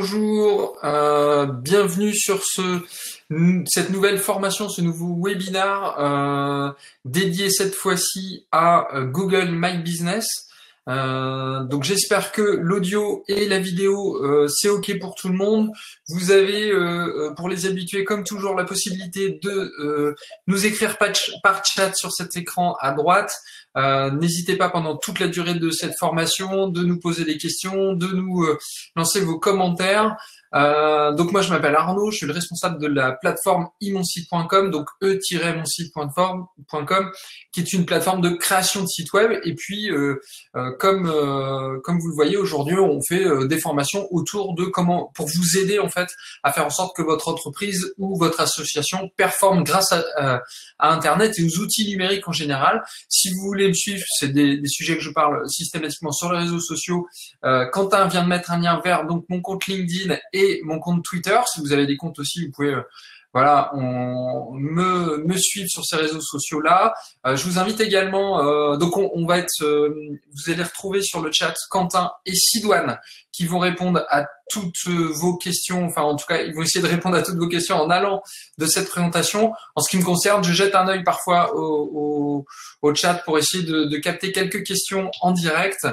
Bonjour, bienvenue sur cette nouvelle formation, ce nouveau webinar dédié cette fois-ci à Google My Business. Donc j'espère que l'audio et la vidéo c'est OK pour tout le monde. Vous avez pour les habitués comme toujours la possibilité de nous écrire par chat sur cet écran à droite. N'hésitez pas pendant toute la durée de cette formation de nous poser des questions, de nous lancer vos commentaires. Donc moi je m'appelle Arnaud, je suis le responsable de la plateforme imonsite.com, donc e-monsite.com, qui est une plateforme de création de sites web. Et puis comme vous le voyez aujourd'hui, on fait des formations autour de comment, pour vous aider en fait à faire en sorte que votre entreprise ou votre association performe grâce à Internet et aux outils numériques en général. Si vous voulez me suivre, c'est des sujets que je parle systématiquement sur les réseaux sociaux. Quentin vient de mettre un lien vers donc mon compte LinkedIn et mon compte Twitter. Si vous avez des comptes aussi, vous pouvez voilà, me suivre sur ces réseaux sociaux-là. Je vous invite également, donc on va être, vous allez retrouver sur le chat Quentin et Sidoine qui vont répondre à toutes vos questions. Enfin, en tout cas, ils vont essayer de répondre à toutes vos questions en allant de cette présentation. En ce qui me concerne, je jette un œil parfois au chat pour essayer de capter quelques questions en direct.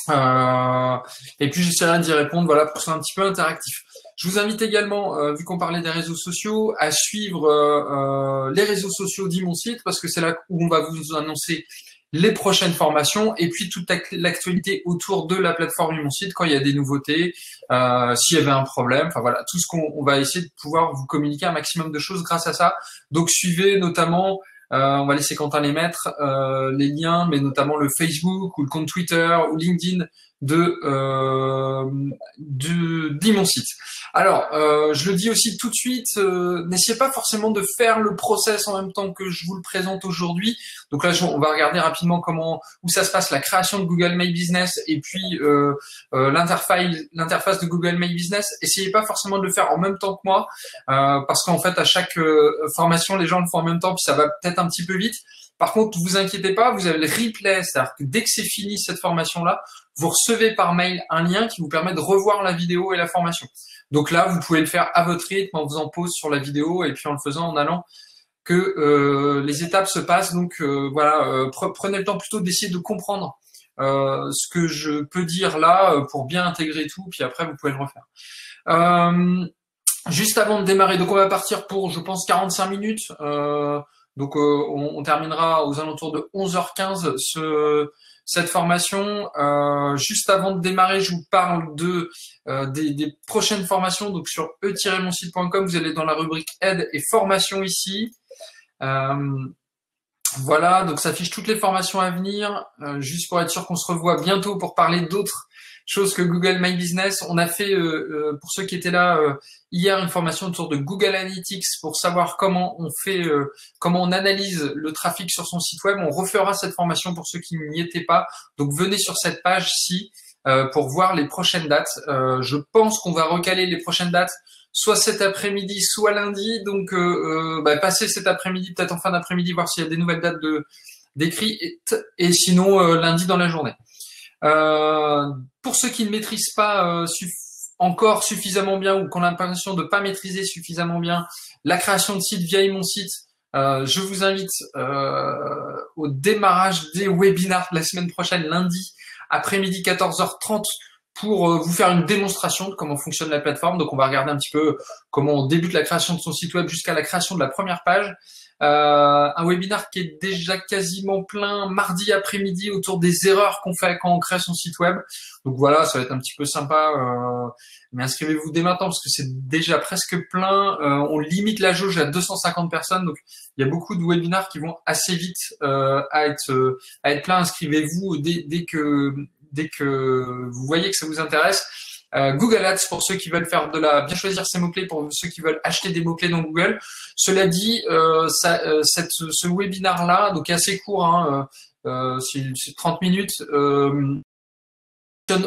Et puis j'essaierai d'y répondre, voilà, pour que ce soit un petit peu interactif. Je vous invite également, vu qu'on parlait des réseaux sociaux, à suivre les réseaux sociaux d'Imonsite, parce que c'est là où on va vous annoncer les prochaines formations et puis toute l'actualité autour de la plateforme Imonsite quand il y a des nouveautés, s'il y avait un problème, enfin voilà, tout ce qu'on va essayer de pouvoir vous communiquer un maximum de choses grâce à ça. Donc suivez notamment, on va laisser Quentin les mettre, les liens, mais notamment le Facebook ou le compte Twitter ou LinkedIn d'Imonsite. Alors, je le dis aussi tout de suite, n'essayez pas forcément de faire le process en même temps que je vous le présente aujourd'hui. Donc là, on va regarder rapidement où ça se passe, la création de Google My Business et puis l'interface de Google My Business. Essayez pas forcément de le faire en même temps que moi, parce qu'en fait, à chaque formation, les gens le font en même temps, puis ça va peut-être un petit peu vite. Par contre, vous inquiétez pas, vous avez le replay, c'est-à-dire que dès que c'est fini cette formation-là, vous recevez par mail un lien qui vous permet de revoir la vidéo et la formation. Donc là, vous pouvez le faire à votre rythme en faisant pause sur la vidéo et puis en le faisant en allant que les étapes se passent. Donc voilà, prenez le temps plutôt d'essayer de comprendre ce que je peux dire là pour bien intégrer tout, puis après vous pouvez le refaire. Juste avant de démarrer, donc on va partir pour, je pense, 45 minutes. Donc on terminera aux alentours de 11h15 cette formation. Juste avant de démarrer, je vous parle des prochaines formations. Donc sur e-monsite.com, vous allez dans la rubrique aide et formation ici. Voilà, donc ça affiche toutes les formations à venir. Juste pour être sûr qu'on se revoit bientôt pour parler d'autres choses que Google My Business. On a fait, pour ceux qui étaient là hier, une formation autour de Google Analytics pour savoir comment on analyse le trafic sur son site web. On refera cette formation pour ceux qui n'y étaient pas. Donc venez sur cette page-ci pour voir les prochaines dates. Je pense qu'on va recaler les prochaines dates soit cet après-midi, soit lundi. Donc passez cet après-midi, peut-être en fin d'après-midi, voir s'il y a des nouvelles dates d'écrit et sinon lundi dans la journée. Pour ceux qui ne maîtrisent pas encore suffisamment bien ou qui ont l'impression de ne pas maîtriser suffisamment bien la création de site via Imonsite, je vous invite au démarrage des webinars de la semaine prochaine, lundi après-midi 14h30, pour vous faire une démonstration de comment fonctionne la plateforme. Donc on va regarder un petit peu comment on débute la création de son site web jusqu'à la création de la première page. Un webinar qui est déjà quasiment plein mardi après-midi autour des erreurs qu'on fait quand on crée son site web. Donc voilà, ça va être un petit peu sympa, mais inscrivez-vous dès maintenant parce que c'est déjà presque plein. On limite la jauge à 250 personnes, donc il y a beaucoup de webinars qui vont assez vite à être plein. Inscrivez-vous dès que vous voyez que ça vous intéresse. Google Ads pour ceux qui veulent faire bien choisir ses mots-clés, pour ceux qui veulent acheter des mots-clés dans Google. Cela dit, ce webinar-là, donc assez court, hein, c'est 30 minutes,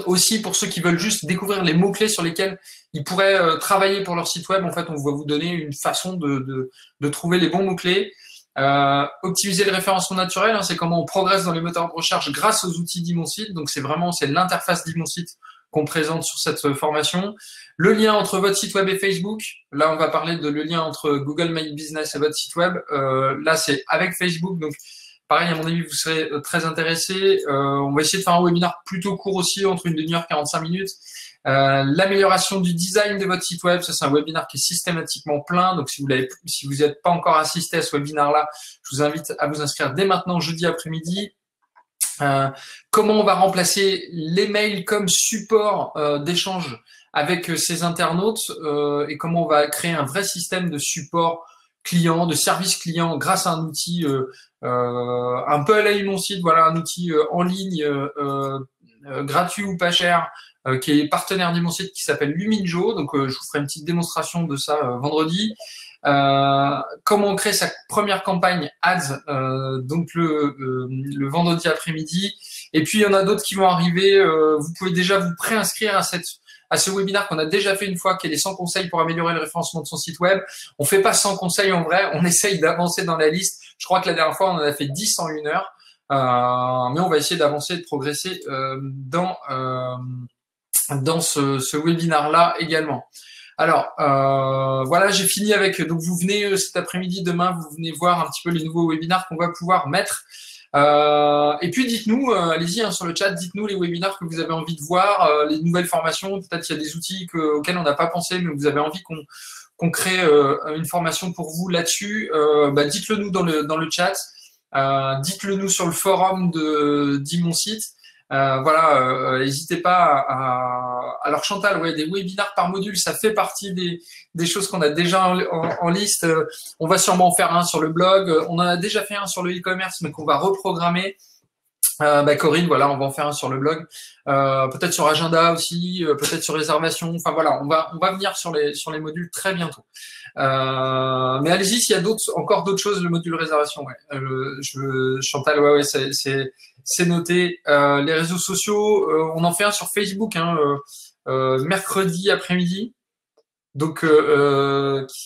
aussi pour ceux qui veulent juste découvrir les mots-clés sur lesquels ils pourraient travailler pour leur site web. En fait, on va vous donner une façon de trouver les bons mots-clés. Optimiser le référencement naturel, hein, c'est comment on progresse dans les moteurs de recherche grâce aux outils d'Imonsite. Donc c'est l'interface d'Imonsite qu'on présente sur cette formation. Le lien entre votre site web et Facebook. Là, on va parler de le lien entre Google My Business et votre site web. Là, c'est avec Facebook. Donc, pareil, à mon avis, vous serez très intéressés. On va essayer de faire un webinaire plutôt court aussi, entre une demi-heure, 45 minutes. L'amélioration du design de votre site web, ça c'est un webinaire qui est systématiquement plein. Donc, si vous n'êtes pas encore assisté à ce webinaire-là, je vous invite à vous inscrire dès maintenant, jeudi après-midi. Comment on va remplacer les mails comme support d'échange avec ces internautes et comment on va créer un vrai système de support client, de service client grâce à un outil un peu à la mon site, voilà, un outil en ligne gratuit ou pas cher qui est partenaire de mon site qui s'appelle Luminjo. Donc je vous ferai une petite démonstration de ça vendredi. Comment on crée sa première campagne ads donc le vendredi après-midi. Et puis il y en a d'autres qui vont arriver. Vous pouvez déjà vous préinscrire à ce webinaire qu'on a déjà fait une fois, qui est les 100 conseils pour améliorer le référencement de son site web. On fait pas 100 conseils en vrai, on essaye d'avancer dans la liste. Je crois que la dernière fois, on en a fait 10 en 1 heure. Mais on va essayer d'avancer et de progresser dans ce webinaire-là également. Alors, voilà, j'ai fini avec... Donc, vous venez cet après-midi, demain, vous venez voir un petit peu les nouveaux webinaires qu'on va pouvoir mettre. Et puis, dites-nous, allez-y sur le chat, dites-nous les webinaires que vous avez envie de voir, les nouvelles formations. Peut-être qu'il y a des outils auxquels on n'a pas pensé, mais vous avez envie qu'on crée une formation pour vous là-dessus. Dites-le nous dans le chat. Dites-le nous sur le forum de mon site. Voilà, n'hésitez pas alors Chantal, ouais, des webinaires par module, ça fait partie des choses qu'on a déjà en liste. On va sûrement en faire un sur le blog. On en a déjà fait un sur le e-commerce, mais qu'on va reprogrammer. Corinne, voilà, on va en faire un sur le blog. Peut-être sur agenda aussi, peut-être sur réservation. Enfin voilà, on va venir sur les modules très bientôt. Mais allez-y s'il y a encore d'autres choses, le module réservation. Ouais. Chantal, ouais, c'est noté. Les réseaux sociaux, on en fait un sur Facebook, mercredi après-midi. Donc,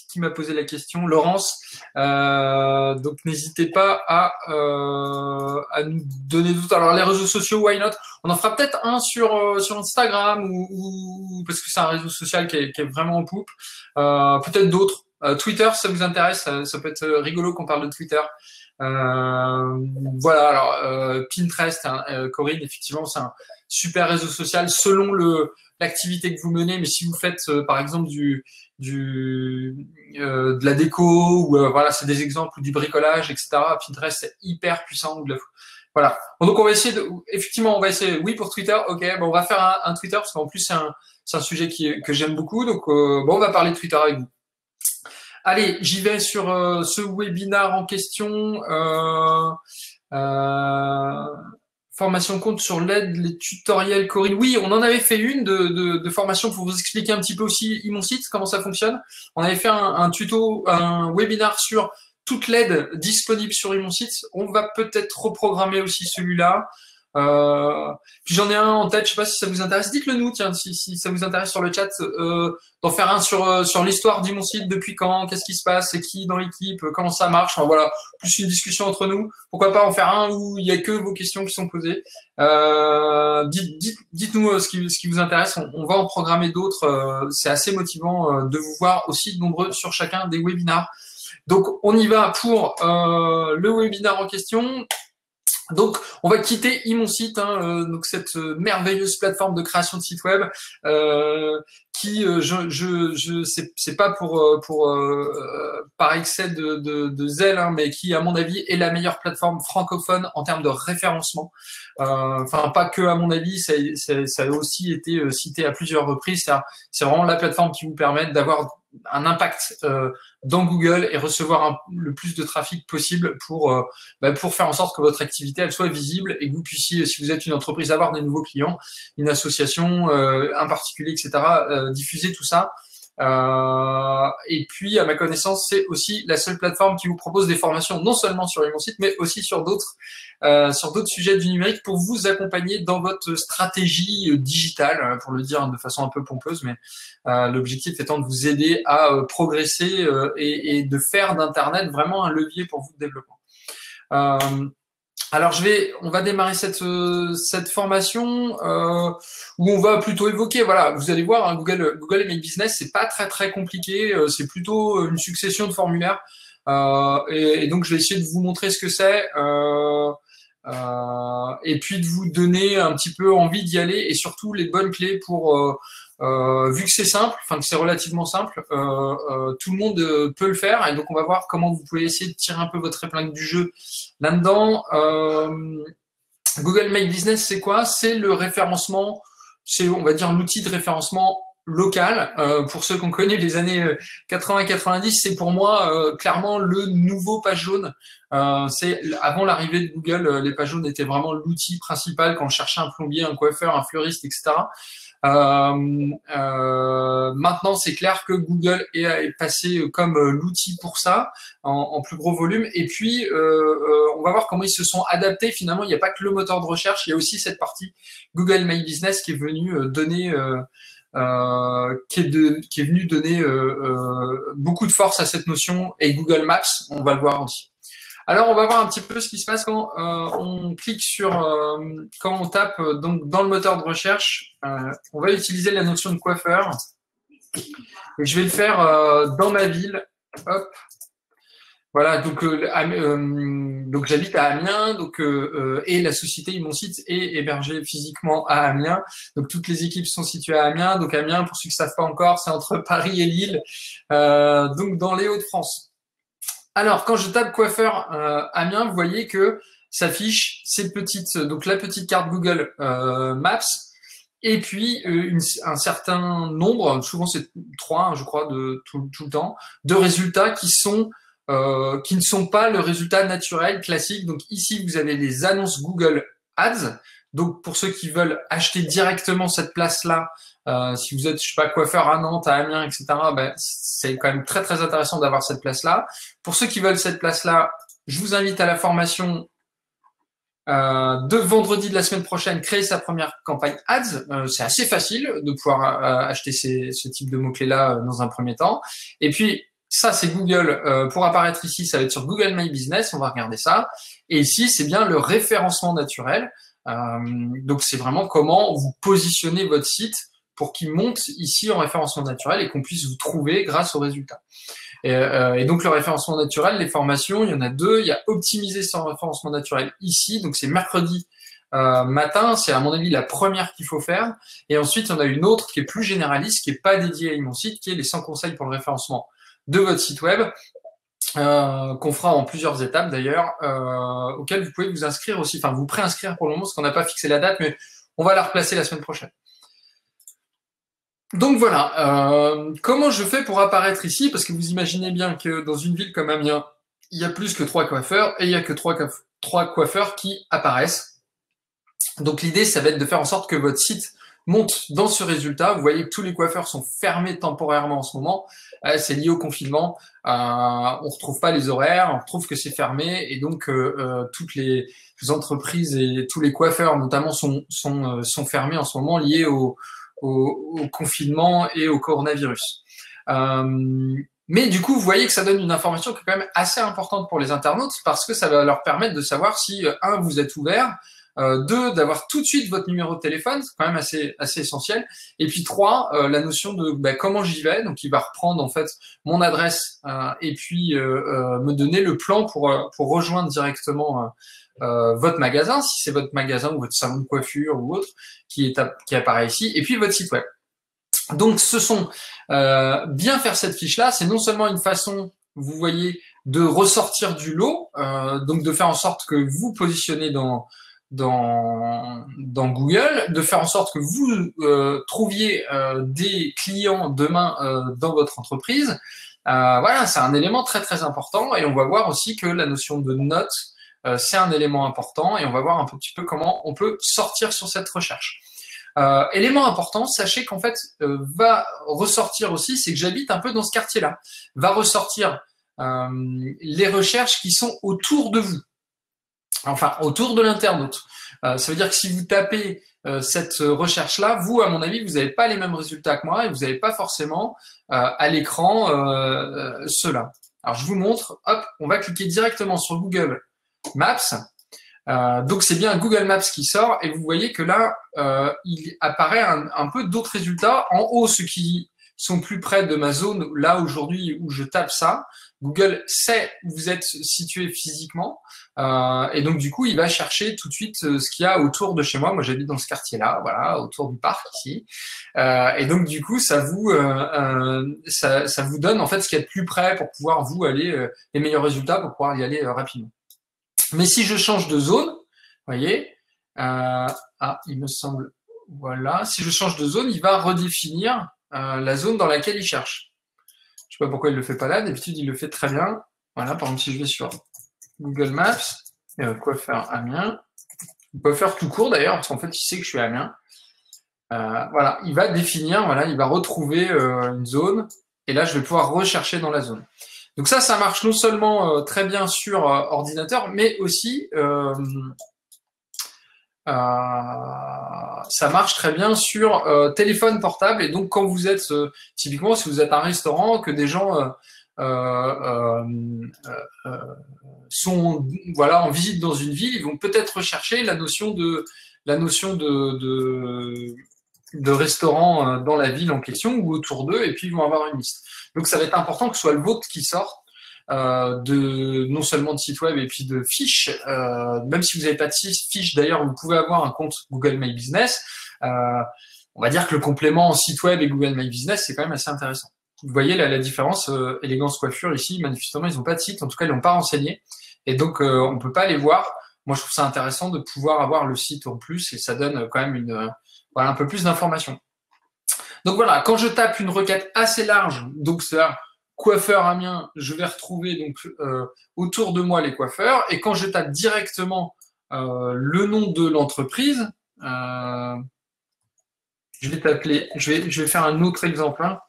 qui m'a posé la question? Laurence. Donc, n'hésitez pas à nous donner d'autres. Alors, les réseaux sociaux, why not? On en fera peut-être un sur Instagram ou parce que c'est un réseau social qui est vraiment en poupe. Peut-être d'autres. Twitter, ça vous intéresse? Ça peut être rigolo qu'on parle de Twitter. Voilà. Alors, Pinterest, Corinne, effectivement, c'est un super réseau social selon l'activité que vous menez, mais si vous faites par exemple de la déco ou voilà, c'est des exemples, ou du bricolage, etc. Pinterest, c'est hyper puissant. Voilà. Donc on va essayer effectivement, on va essayer. Oui, pour Twitter, ok. On va faire un Twitter parce qu'en plus c'est un sujet que j'aime beaucoup. Donc on va parler de Twitter avec vous. Allez, j'y vais sur ce webinaire en question. Formation compte sur l'aide, les tutoriels Corinne. Oui, on en avait fait une de formation pour vous expliquer un petit peu aussi mon site, comment ça fonctionne. On avait fait un tuto, un webinaire sur toute l'aide disponible sur mon site. On va peut-être reprogrammer aussi celui-là. Puis j'en ai un en tête, je sais pas si ça vous intéresse. Dites-le nous, tiens, si ça vous intéresse sur le chat, d'en faire un sur l'histoire de mon site, depuis quand, qu'est-ce qui se passe, c'est qui dans l'équipe, comment ça marche. Enfin, voilà, plus une discussion entre nous. Pourquoi pas en faire un où il y a que vos questions qui sont posées. Dites-nous ce qui vous intéresse. On va en programmer d'autres. C'est assez motivant de vous voir aussi nombreux sur chacun des webinars. Donc on y va pour le webinaire en question. Donc, on va quitter mon site, donc cette merveilleuse plateforme de création de site web qui, c'est pas pour par excès de zèle, mais qui, à mon avis, est la meilleure plateforme francophone en termes de référencement. Enfin, pas que à mon avis, ça a aussi été cité à plusieurs reprises. C'est vraiment la plateforme qui vous permet d'avoir un impact dans Google et recevoir le plus de trafic possible pour faire en sorte que votre activité elle soit visible et que vous puissiez, si vous êtes une entreprise, avoir des nouveaux clients, une association, un particulier, etc., diffuser tout ça. Et puis, à ma connaissance, c'est aussi la seule plateforme qui vous propose des formations non seulement sur mon site, mais aussi sur d'autres sujets du numérique pour vous accompagner dans votre stratégie digitale, pour le dire de façon un peu pompeuse, mais l'objectif étant de vous aider à progresser et de faire d'Internet vraiment un levier pour vous de développement. Alors on va démarrer cette formation où on va plutôt évoquer, voilà, vous allez voir, hein, Google Email Business, c'est pas très très compliqué, c'est plutôt une succession de formulaires. Et donc je vais essayer de vous montrer ce que c'est et puis de vous donner un petit peu envie d'y aller et surtout les bonnes clés pour vu que c'est simple, enfin que c'est relativement simple, tout le monde peut le faire et donc on va voir comment vous pouvez essayer de tirer un peu votre épingle du jeu là-dedans. Google My Business, c'est quoi? C'est le référencement, c'est on va dire l'outil de référencement local. Pour ceux qu'on connaît les années 80-90, c'est pour moi clairement le nouveau page jaune. C'est avant l'arrivée de Google, les pages jaunes étaient vraiment l'outil principal quand on cherchait un plombier, un coiffeur, un fleuriste, etc. Maintenant, c'est clair que Google est passé comme l'outil pour ça, en plus gros volume. Et puis, on va voir comment ils se sont adaptés. Finalement, il n'y a pas que le moteur de recherche, il y a aussi cette partie Google My Business qui est venue donner, qui est venu donner beaucoup de force à cette notion. Et Google Maps, on va le voir aussi. Alors, on va voir un petit peu ce qui se passe quand on clique sur, quand on tape donc dans le moteur de recherche. On va utiliser la notion de coiffeur. Et je vais le faire dans ma ville. Hop. Voilà, donc j'habite à Amiens, donc et la société, mon site est hébergé physiquement à Amiens. Donc toutes les équipes sont situées à Amiens. Donc Amiens, pour ceux qui ne savent pas encore, c'est entre Paris et Lille, donc dans les Hauts-de-France. Alors, quand je tape coiffeur Amiens, vous voyez que s'affiche ces petites, donc la petite carte Google Maps, et puis un certain nombre, souvent c'est 3, hein, je crois, de tout le temps, de résultats qui ne sont pas le résultat naturel classique. Donc ici, vous avez les annonces Google Ads. Donc pour ceux qui veulent acheter directement cette place-là, si vous êtes, je sais pas, coiffeur à Nantes, à Amiens, etc., ben, c'est quand même très très intéressant d'avoir cette place-là. Pour ceux qui veulent cette place-là, je vous invite à la formation de vendredi de la semaine prochaine, créer sa première campagne Ads. C'est assez facile de pouvoir acheter ce type de mots-clés-là dans un premier temps. Et puis, ça, c'est Google. Pour apparaître ici, ça va être sur Google My Business. On va regarder ça. Et ici, c'est bien le référencement naturel. Donc, c'est vraiment comment vous positionnez votre site pour qu'il monte ici en référencement naturel et qu'on puisse vous trouver grâce aux résultats. Et donc, le référencement naturel, les formations, il y en a 2. Il y a optimiser son référencement naturel ici. Donc, c'est mercredi matin. C'est à mon avis la première qu'il faut faire. Et ensuite, il y en a une autre qui est plus généraliste, qui est pas dédiée à mon site, qui est les 100 conseils pour le référencement de votre site web, qu'on fera en plusieurs étapes d'ailleurs, auxquelles vous pouvez vous inscrire aussi, enfin vous préinscrire pour le moment, parce qu'on n'a pas fixé la date, mais on va la replacer la semaine prochaine. Donc voilà, comment je fais pour apparaître ici, parce que vous imaginez bien que dans une ville comme Amiens, il y a plus que 3 coiffeurs, et il y a que 3 coiffeurs qui apparaissent. Donc l'idée, ça va être de faire en sorte que votre site monte dans ce résultat. Vous voyez que tous les coiffeurs sont fermés temporairement en ce moment. C'est lié au confinement. On retrouve pas les horaires, on retrouve que c'est fermé, et donc toutes les entreprises et tous les coiffeurs notamment sont fermés en ce moment, liés au confinement et au coronavirus. Mais du coup, vous voyez que ça donne une information qui est quand même assez importante pour les internautes, parce que ça va leur permettre de savoir si, un, vous êtes ouvert, 2, d'avoir tout de suite votre numéro de téléphone, c'est quand même assez essentiel. Et puis 3, la notion de comment j'y vais. Donc il va reprendre en fait mon adresse et puis me donner le plan pour rejoindre directement votre magasin, si c'est votre magasin ou votre salon de coiffure ou autre qui apparaît ici, et puis votre site web. Donc ce sont bien faire cette fiche-là, c'est non seulement une façon, vous voyez, de ressortir du lot, donc de faire en sorte que vous positionnez dans Google, de faire en sorte que vous trouviez des clients demain dans votre entreprise. Voilà, c'est un élément très très important, et on va voir aussi que la notion de note, c'est un élément important, et on va voir un petit peu comment on peut sortir sur cette recherche. Élément important, sachez qu'en fait, va ressortir aussi, c'est que j'habite un peu dans ce quartier-là, va ressortir les recherches qui sont autour de vous. Enfin, autour de l'internaute. Ça veut dire que si vous tapez cette recherche-là, vous, à mon avis, vous n'avez pas les mêmes résultats que moi, et vous n'avez pas forcément à l'écran ceux-là. Alors, je vous montre. Hop, on va cliquer directement sur Google Maps. Donc c'est bien Google Maps qui sort et vous voyez que là, il apparaît un peu d'autres résultats. En haut, ceux qui sont plus près de ma zone, là aujourd'hui où je tape ça, Google sait où vous êtes situé physiquement et donc du coup, il va chercher tout de suite ce qu'il y a autour de chez moi. Moi, j'habite dans ce quartier-là, voilà, autour du parc ici. Et donc du coup, ça vous donne en fait ce qu'il y a de plus près pour pouvoir vous aller les meilleurs résultats pour pouvoir y aller rapidement. Mais si je change de zone, vous voyez, il me semble, voilà, si je change de zone, il va redéfinir la zone dans laquelle il cherche. Je sais pas pourquoi il le fait pas là, d'habitude il le fait très bien. Voilà, par exemple, si je vais sur Google Maps, coiffeur Amiens, coiffeur tout court d'ailleurs, parce qu'en fait il sait que je suis à Amiens. Voilà, il va définir, voilà, il va retrouver une zone, et là je vais pouvoir rechercher dans la zone. Donc ça marche non seulement très bien sur ordinateur, mais aussi ça marche très bien sur téléphone portable. Et donc quand vous êtes, typiquement si vous êtes un restaurant, que des gens sont voilà en visite dans une ville, ils vont peut-être rechercher la notion de restaurant dans la ville en question ou autour d'eux, et puis ils vont avoir une liste. Donc ça va être important que ce soit le vôtre qui sorte non seulement de site web et puis de fiches. Même si vous n'avez pas de fiches, d'ailleurs, vous pouvez avoir un compte Google My Business. On va dire que le complément en site web et Google My Business, c'est quand même assez intéressant. Vous voyez là, la différence, Élégance Coiffure, ici, manifestement, ils n'ont pas de site, en tout cas, ils l'ont pas renseigné. Et donc, on ne peut pas les voir. Moi, je trouve ça intéressant de pouvoir avoir le site en plus, et ça donne quand même voilà, un peu plus d'informations. Donc voilà, quand je tape une requête assez large, donc ça, coiffeur Amiens, je vais retrouver donc autour de moi les coiffeurs. Et quand je tape directement le nom de l'entreprise, je vais faire un autre exemple, hein,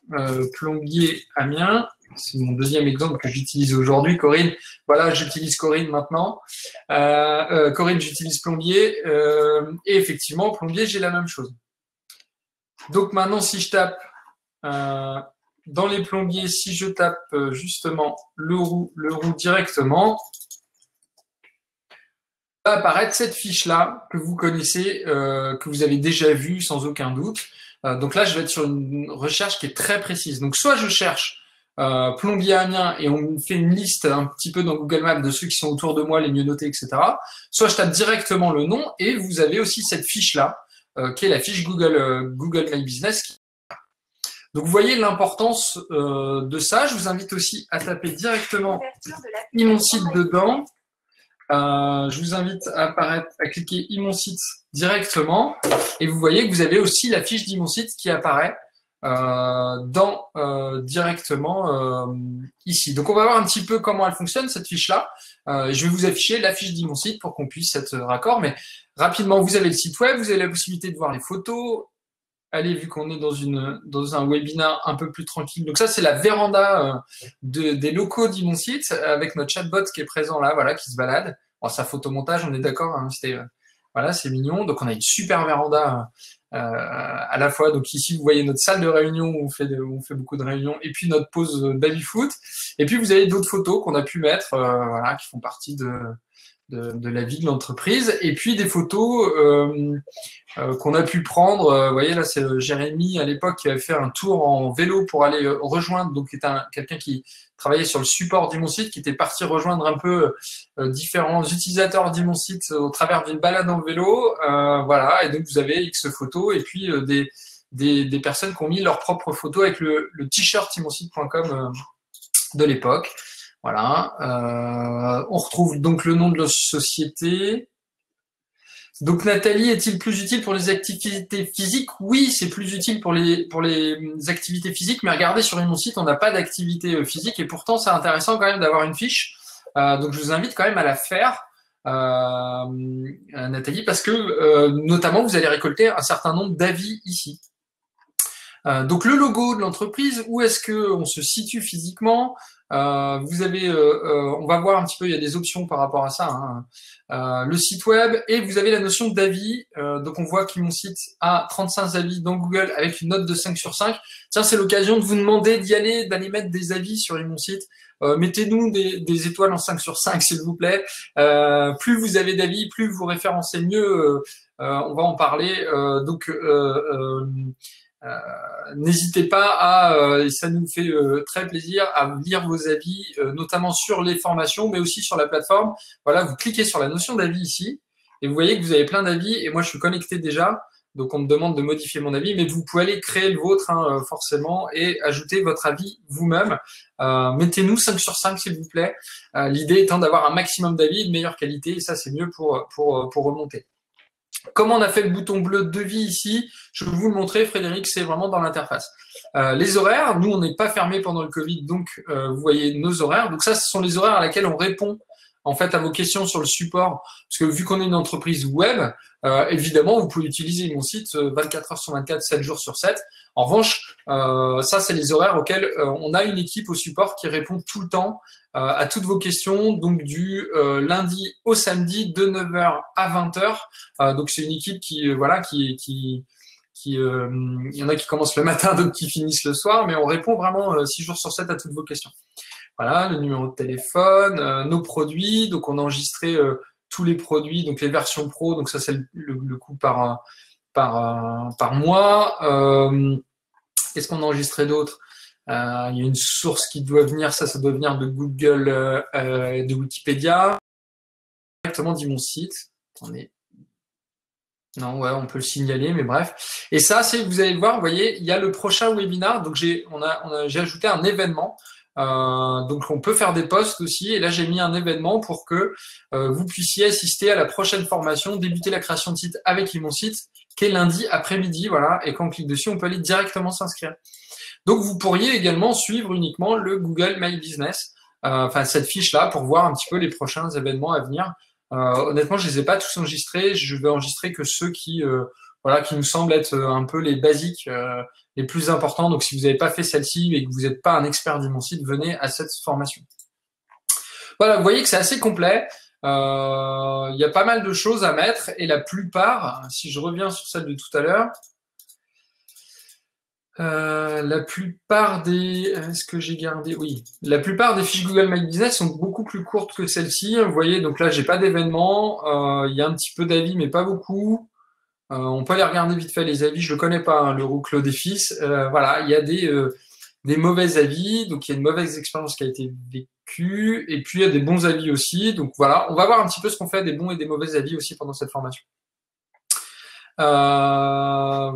plombier Amiens. C'est mon deuxième exemple que j'utilise aujourd'hui, Corinne. Voilà, j'utilise Corinne maintenant. Corinne, j'utilise plombier. Et effectivement, plombier, j'ai la même chose. Donc maintenant, si je tape dans les plombiers, si je tape justement le roux directement, va apparaître cette fiche-là que vous connaissez, que vous avez déjà vue sans aucun doute. Donc là, je vais être sur une recherche qui est très précise. Donc soit je cherche plombier Amiens et on me fait une liste un petit peu dans Google Maps de ceux qui sont autour de moi, les mieux notés, etc. Soit je tape directement le nom et vous avez aussi cette fiche-là, qui est la fiche Google My Business. Donc vous voyez l'importance de ça. Je vous invite aussi à taper directement mon site dedans. Je vous invite à cliquer mon site directement et vous voyez que vous avez aussi la fiche d'Imon site qui apparaît directement ici. Donc on va voir un petit peu comment elle fonctionne cette fiche-là. Je vais vous afficher la fiche d'Imon site pour qu'on puisse être raccord, mais rapidement vous avez le site web, vous avez la possibilité de voir les photos. Allez, vu qu'on est dans un webinar un peu plus tranquille. Donc ça, c'est la véranda des locaux d'Imon site avec notre chatbot qui est présent là, voilà, qui se balade. Bon, ça photomontage, on est d'accord, hein, voilà, c'est mignon. Donc on a une super véranda à la fois. Donc ici, vous voyez notre salle de réunion où on fait beaucoup de réunions, et puis notre pause baby-foot. Et puis vous avez d'autres photos qu'on a pu mettre, voilà, qui font partie de la vie de l'entreprise, et puis des photos qu'on a pu prendre. Vous voyez là, c'est Jérémy à l'époque qui avait fait un tour en vélo pour aller rejoindre, donc quelqu'un qui travaillait sur le support d'Imon site, qui était parti rejoindre un peu différents utilisateurs d'Imon site au travers d'une balade en vélo. Voilà, et donc vous avez X photos et puis des personnes qui ont mis leurs propres photos avec le t-shirt imonsite.com de l'époque. Voilà, on retrouve donc le nom de la société. Donc Nathalie, est-il plus utile pour les activités physiques? Oui, c'est plus utile pour les activités physiques, mais regardez sur mon site, on n'a pas d'activité physique et pourtant c'est intéressant quand même d'avoir une fiche. Donc je vous invite quand même à la faire, Nathalie, parce que notamment vous allez récolter un certain nombre d'avis ici. Donc le logo de l'entreprise, où est-ce que on se situe physiquement? Vous avez, on va voir un petit peu, il y a des options par rapport à ça, hein. Le site web, et vous avez la notion d'avis. Donc on voit que mon site a 35 avis dans Google avec une note de 5 sur 5. Tiens, c'est l'occasion de vous demander d'y aller, d'aller mettre des avis sur mon site. Mettez-nous des étoiles en 5 sur 5, s'il vous plaît. Plus vous avez d'avis, plus vous référencez mieux. On va en parler. N'hésitez pas à, et ça nous fait très plaisir, à lire vos avis, notamment sur les formations, mais aussi sur la plateforme. Voilà, vous cliquez sur la notion d'avis ici, et vous voyez que vous avez plein d'avis, et moi je suis connecté déjà, donc on me demande de modifier mon avis, mais vous pouvez aller créer le vôtre, hein, forcément, et ajouter votre avis vous-même. Mettez-nous 5 sur 5, s'il vous plaît. L'idée étant d'avoir un maximum d'avis de meilleure qualité, et ça c'est mieux pour remonter. Comment on a fait le bouton bleu devis ici? Je vais vous le montrer, Frédéric, c'est vraiment dans l'interface. Les horaires, nous, on n'est pas fermé pendant le Covid, donc vous voyez nos horaires. Donc ça, ce sont les horaires à laquelle on répond en fait à vos questions sur le support. Parce que vu qu'on est une entreprise web, évidemment, vous pouvez utiliser mon site 24 heures sur 24, 7 jours sur 7. En revanche, ça, c'est les horaires auxquels on a une équipe au support qui répond tout le temps à toutes vos questions, donc du lundi au samedi de 9h à 20h. Donc c'est une équipe qui voilà il y en a qui commencent le matin, d'autres qui finissent le soir, mais on répond vraiment 6 jours sur 7 à toutes vos questions. Voilà, le numéro de téléphone, nos produits, donc on a enregistré tous les produits, donc les versions pro, donc ça c'est le coût par mois. Qu'est-ce qu'on a enregistré d'autre? Il y a une source qui doit venir, ça doit venir de Google, de Wikipédia, directement dit mon site. Attendez. Non, ouais, on peut le signaler, mais bref. Et ça, c'est, vous allez le voir, vous voyez, il y a le prochain webinar. Donc j'ai ajouté un événement. Donc on peut faire des posts aussi. Et là, j'ai mis un événement pour que vous puissiez assister à la prochaine formation, débuter la création de site avec mon site, qui est lundi après-midi. Voilà. Et quand on clique dessus, on peut aller directement s'inscrire. Donc, vous pourriez également suivre uniquement le Google My Business, enfin cette fiche-là, pour voir un petit peu les prochains événements à venir. Honnêtement, je les ai pas tous enregistrés. Je vais enregistrer que ceux qui, voilà, qui nous semblent être un peu les basiques, les plus importants. Donc, si vous n'avez pas fait celle-ci et que vous n'êtes pas un expert du mon site, venez à cette formation. Voilà, vous voyez que c'est assez complet. Il y a pas mal de choses à mettre et la plupart, si je reviens sur celle de tout à l'heure, la plupart des, est-ce que j'ai gardé? Oui, la plupart des fiches Google My Business sont beaucoup plus courtes que celle-ci. Vous voyez, donc là, j'ai pas d'événement. Il y a un petit peu d'avis, mais pas beaucoup. On peut aller regarder vite fait les avis. Je le connais pas, hein, le roux Claude et Fils. Voilà, il y a des mauvais avis. Donc, il y a une mauvaise expérience qui a été vécue. Et puis, il y a des bons avis aussi. Donc, voilà, on va voir un petit peu ce qu'on fait des bons et des mauvais avis aussi pendant cette formation.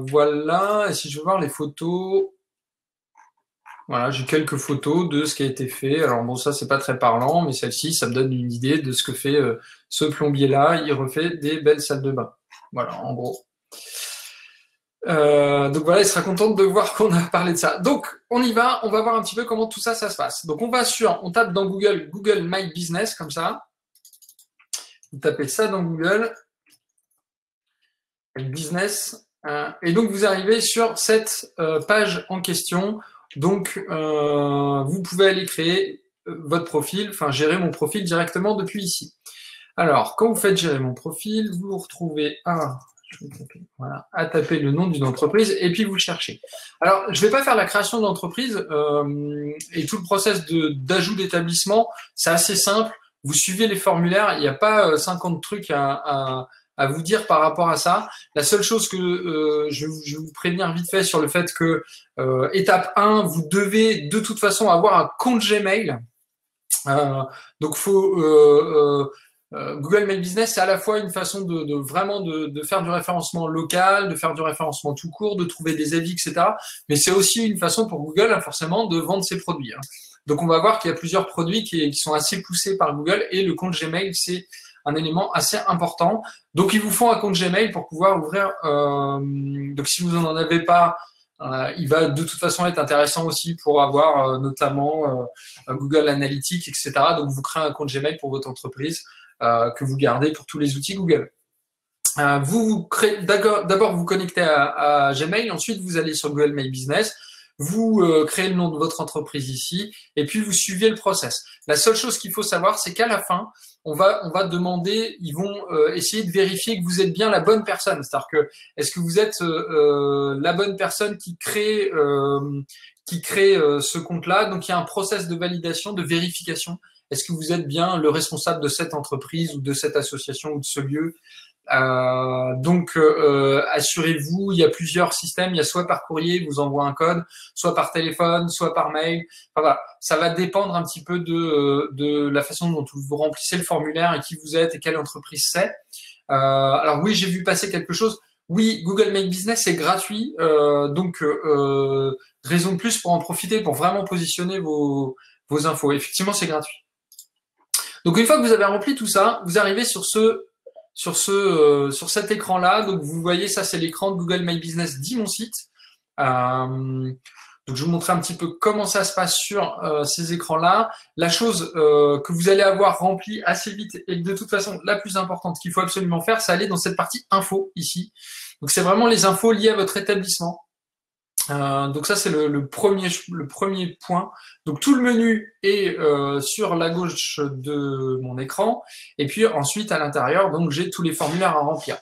Voilà, et si je veux voir les photos, voilà, j'ai quelques photos de ce qui a été fait. Alors bon, ça c'est pas très parlant, mais celle-ci, ça me donne une idée de ce que fait ce plombier-là. Il refait des belles salles de bain. Voilà, en gros. Donc voilà, il sera content de voir qu'on a parlé de ça. Donc on y va, on va voir un petit peu comment tout ça, ça se passe. Donc on tape dans Google My Business comme ça. Vous tapez ça dans Google. Business, et donc vous arrivez sur cette page en question. Donc vous pouvez aller créer votre profil, enfin gérer mon profil directement depuis ici. Alors quand vous faites gérer mon profil, vous vous retrouvez à taper le nom d'une entreprise et puis vous le cherchez. Alors je ne vais pas faire la création d'entreprise et tout le process d'ajout d'établissement, c'est assez simple. Vous suivez les formulaires, il n'y a pas 50 trucs à vous dire par rapport à ça. La seule chose que je vais vous prévenir vite fait sur le fait que étape 1, vous devez de toute façon avoir un compte Gmail. Donc Google My Business, c'est à la fois une façon vraiment de faire du référencement local, de faire du référencement tout court, de trouver des avis, etc. Mais c'est aussi une façon pour Google, forcément, de vendre ses produits. Donc on va voir qu'il y a plusieurs produits qui sont assez poussés par Google et le compte Gmail, c'est un élément assez important. Donc, il vous faut un compte Gmail pour pouvoir ouvrir. Donc, si vous n'en avez pas, il va de toute façon être intéressant aussi pour avoir notamment Google Analytics, etc. Donc, vous créez un compte Gmail pour votre entreprise que vous gardez pour tous les outils Google. Vous créez d'abord vous connectez à Gmail, ensuite vous allez sur Google My Business, vous créez le nom de votre entreprise ici, et puis vous suivez le process. La seule chose qu'il faut savoir, c'est qu'à la fin, on va demander, ils vont essayer de vérifier que vous êtes bien la bonne personne. C'est-à-dire que est-ce que vous êtes la bonne personne qui crée ce compte-là. Donc il y a un process de validation, de vérification. Est-ce que vous êtes bien le responsable de cette entreprise ou de cette association ou de ce lieu? Donc, assurez-vous, il y a plusieurs systèmes, il y a soit par courrier, vous envoie un code, soit par téléphone, soit par mail. Enfin, voilà. Ça va dépendre un petit peu de la façon dont vous remplissez le formulaire et qui vous êtes et quelle entreprise c'est. Alors oui, j'ai vu passer quelque chose. Oui, Google My Business est gratuit, donc raison de plus pour en profiter, pour vraiment positionner vos infos. Effectivement, c'est gratuit. Donc une fois que vous avez rempli tout ça, vous arrivez sur cet écran-là. Donc vous voyez, ça c'est l'écran de Google My Business dit mon site. Donc je vais vous montrer un petit peu comment ça se passe sur ces écrans-là. La chose que vous allez avoir remplie assez vite et de toute façon la plus importante qu'il faut absolument faire, c'est aller dans cette partie info ici. Donc c'est vraiment les infos liées à votre établissement. Donc ça c'est le premier point. Donc tout le menu est sur la gauche de mon écran et puis ensuite à l'intérieur donc j'ai tous les formulaires à remplir.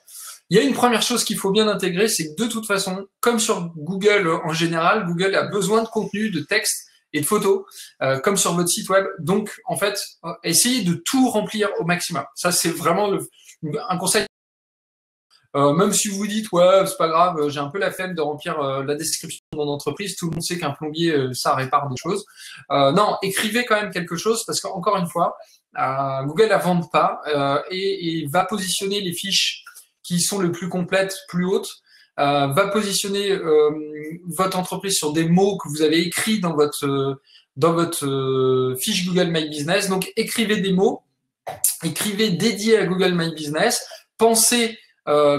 Il y a une première chose qu'il faut bien intégrer, c'est que de toute façon, comme sur Google en général, Google a besoin de contenu, de texte et de photos, comme sur votre site web. Donc en fait, essayez de tout remplir au maximum. Ça c'est vraiment un conseil. Même si vous vous dites, ouais, c'est pas grave, j'ai un peu la flemme de remplir la description de mon entreprise, tout le monde sait qu'un plombier, ça répare des choses. Non, écrivez quand même quelque chose parce qu'encore une fois, Google ne vende pas et va positionner les fiches qui sont les plus complètes, plus hautes, va positionner votre entreprise sur des mots que vous avez écrits dans votre fiche Google My Business. Donc, écrivez des mots, écrivez dédiés à Google My Business, pensez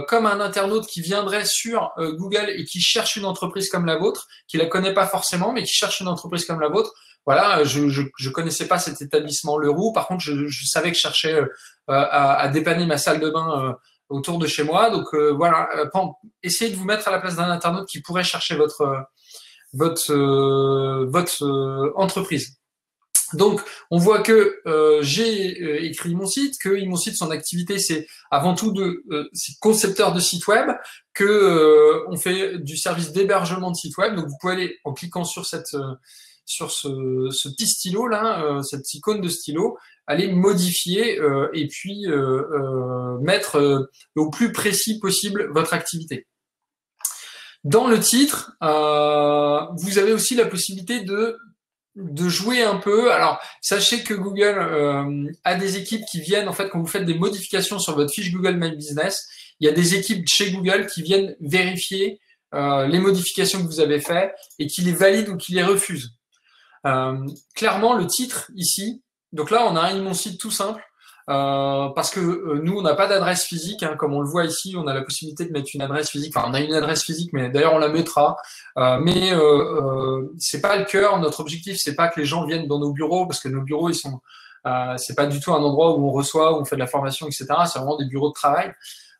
comme un internaute qui viendrait sur Google et qui cherche une entreprise comme la vôtre, qui la connaît pas forcément, mais qui cherche une entreprise comme la vôtre. Voilà, je connaissais pas cet établissement Leroux. Par contre, je savais que je cherchais à dépanner ma salle de bain autour de chez moi. Donc voilà, essayez de vous mettre à la place d'un internaute qui pourrait chercher votre entreprise. Donc, on voit que j'ai écrit mon site, que mon site, son activité, c'est avant tout c'est concepteur de site web, que on fait du service d'hébergement de site web. Donc, vous pouvez aller en cliquant sur ce petit stylo là, cette icône de stylo, aller modifier et puis mettre au plus précis possible votre activité. Dans le titre, vous avez aussi la possibilité de jouer un peu. Alors, sachez que Google a des équipes qui viennent, en fait, quand vous faites des modifications sur votre fiche Google My Business, il y a des équipes chez Google qui viennent vérifier les modifications que vous avez faites et qui les valident ou qui les refusent. Clairement, le titre ici, donc là, on a un mon site tout simple, parce que nous, on n'a pas d'adresse physique, hein, comme on le voit ici, on a la possibilité de mettre une adresse physique. Enfin, on a une adresse physique, mais d'ailleurs, on la mettra. Mais c'est pas le cœur. Notre objectif, c'est pas que les gens viennent dans nos bureaux, parce que nos bureaux, ils sont, c'est pas du tout un endroit où on reçoit, où on fait de la formation, etc. C'est vraiment des bureaux de travail.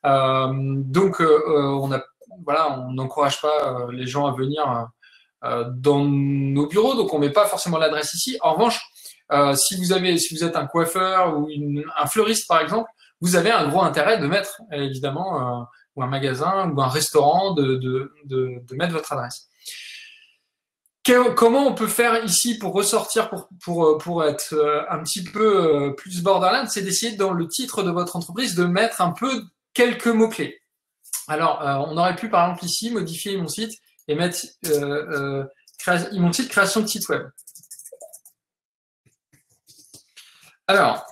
Donc, on n'encourage pas les gens à venir dans nos bureaux, donc on met pas forcément l'adresse ici. En revanche, si vous êtes un coiffeur ou un fleuriste par exemple, vous avez un gros intérêt de mettre évidemment ou un magasin ou un restaurant de mettre votre adresse. Comment on peut faire ici pour ressortir pour être un petit peu plus borderline, c'est d'essayer dans le titre de votre entreprise de mettre un peu quelques mots-clés. Alors, on aurait pu par exemple ici modifier mon site et mettre mon site création de site web. Alors,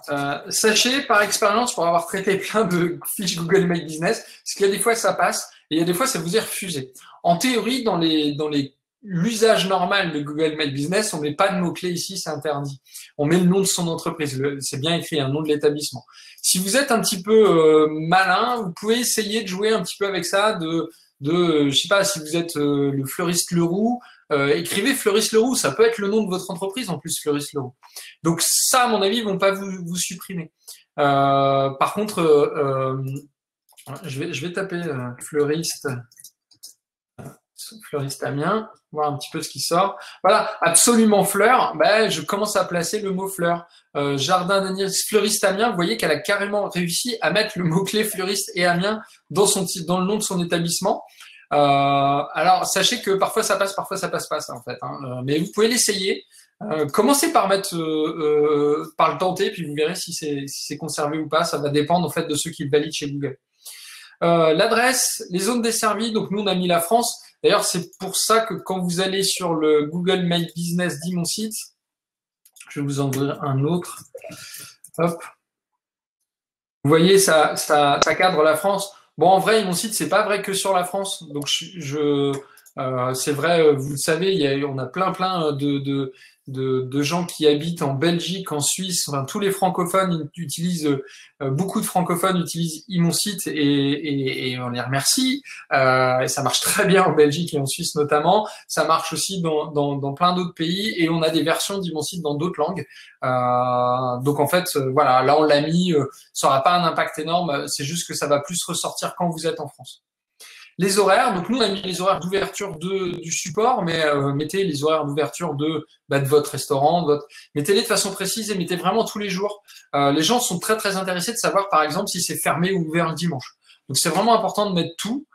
sachez par expérience, pour avoir traité plein de fiches Google My Business, parce qu'il y a des fois ça passe et il y a des fois ça vous est refusé. En théorie, dans l'usage normal de Google My Business, on met pas de mots-clés ici, c'est interdit. On met le nom de son entreprise, c'est bien écrit, un nom de l'établissement. Si vous êtes un petit peu malin, vous pouvez essayer de jouer un petit peu avec ça, je sais pas, si vous êtes le fleuriste Leroux, écrivez fleuriste Leroux, ça peut être le nom de votre entreprise en plus, fleuriste Leroux. Donc ça, à mon avis, ils vont pas vous supprimer. Par contre, Je vais taper fleuriste Amiens, voir un petit peu ce qui sort. Voilà, absolument fleur, ben, je commence à placer le mot fleur. Jardin d'Agnès, fleuriste Amiens, vous voyez qu'elle a carrément réussi à mettre le mot-clé fleuriste et Amiens dans le nom de son établissement. Alors, sachez que parfois ça passe pas, ça, en fait. Hein. Mais vous pouvez l'essayer. Commencez par par le tenter, puis vous verrez si c'est conservé ou pas. Ça va dépendre en fait de ceux qui le valident chez Google. L'adresse, les zones desservies. Donc nous on a mis la France. D'ailleurs c'est pour ça que quand vous allez sur le Google My Business dit mon site, je vais vous en ouvrir un autre. Hop. Vous voyez ça cadre la France. Bon en vrai mon site c'est pas vrai que sur la France. Donc c'est vrai, vous le savez, on a plein de gens qui habitent en Belgique, en Suisse, enfin, tous les francophones utilisent, beaucoup de francophones utilisent mon site et on les remercie. Et ça marche très bien en Belgique et en Suisse notamment. Ça marche aussi dans plein d'autres pays et on a des versions d'Imon site dans d'autres langues. Donc en fait, voilà, là on l'a mis, ça n'aura pas un impact énorme, c'est juste que ça va plus ressortir quand vous êtes en France. Les horaires, donc nous on a mis les horaires d'ouverture du support, mais mettez les horaires d'ouverture de votre restaurant, mettez-les de façon précise et mettez vraiment tous les jours. Les gens sont très intéressés de savoir par exemple si c'est fermé ou ouvert le dimanche. Donc c'est vraiment important de mettre tout.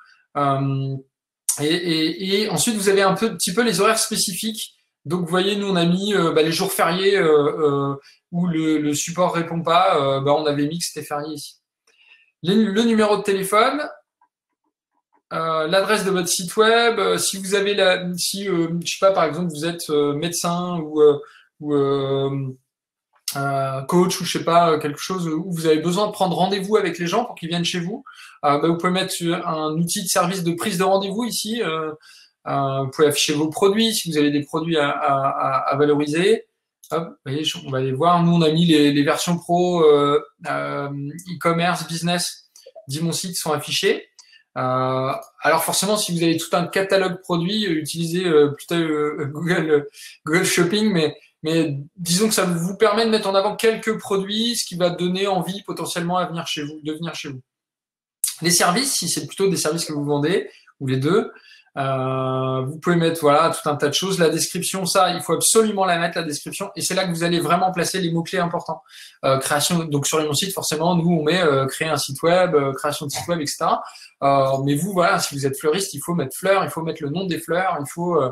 Et ensuite vous avez petit peu les horaires spécifiques. Donc vous voyez, nous on a mis les jours fériés où le support répond pas, on avait mis que c'était férié ici. Le numéro de téléphone. L'adresse de votre site web, si vous avez je sais pas, par exemple, vous êtes médecin ou coach ou je sais pas, quelque chose où vous avez besoin de prendre rendez-vous avec les gens pour qu'ils viennent chez vous, vous pouvez mettre un outil de service de prise de rendez-vous ici. Vous pouvez afficher vos produits si vous avez des produits à valoriser. Hop, vous voyez, on va aller voir. Nous, on a mis les versions pro e-commerce, business d'Imon site sont affichées. Alors forcément, si vous avez tout un catalogue produit, utilisez plutôt Google Shopping, mais disons que ça vous permet de mettre en avant quelques produits, ce qui va donner envie potentiellement de venir chez vous. Les services, si c'est plutôt des services que vous vendez, ou les deux, vous pouvez mettre voilà tout un tas de choses. La description, ça, il faut absolument la mettre, la description, et c'est là que vous allez vraiment placer les mots-clés importants. Création, donc sur mon site, forcément, nous on met créer un site web, création de site web, etc. Mais vous, voilà, si vous êtes fleuriste, il faut mettre fleurs, il faut mettre le nom des fleurs, il faut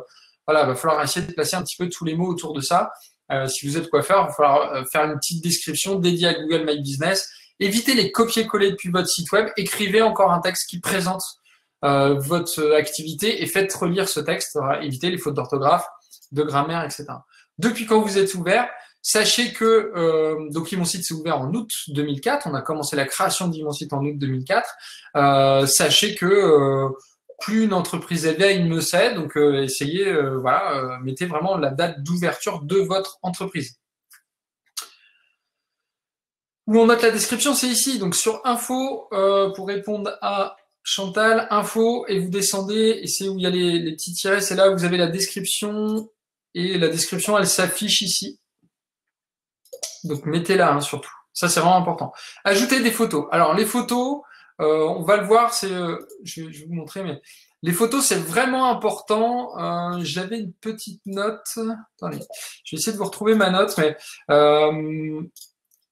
voilà, va falloir essayer de placer un petit peu tous les mots autour de ça. Si vous êtes coiffeur, il va falloir faire une petite description dédiée à Google My Business. Évitez les copier-coller depuis votre site web. Écrivez encore un texte qui présente votre activité et faites relire ce texte. Évitez les fautes d'orthographe, de grammaire, etc. Depuis quand vous êtes ouvert, sachez que donc Imon site s'est ouvert en août 2004. On a commencé la création d'Imon site en août 2004. Sachez que plus une entreprise est vieille, mieux c'est. Donc essayez, mettez vraiment la date d'ouverture de votre entreprise. Où on note la description, c'est ici. Donc sur info, pour répondre à Chantal, info, et vous descendez, et c'est où il y a les petits tirets, c'est là où vous avez la description, et la description, elle s'affiche ici. Donc mettez-la surtout. Ça, c'est vraiment important. Ajoutez des photos. Alors les photos, on va le voir, je vais vous montrer, mais les photos, c'est vraiment important. J'avais une petite note. Attendez, je vais essayer de vous retrouver ma note, mais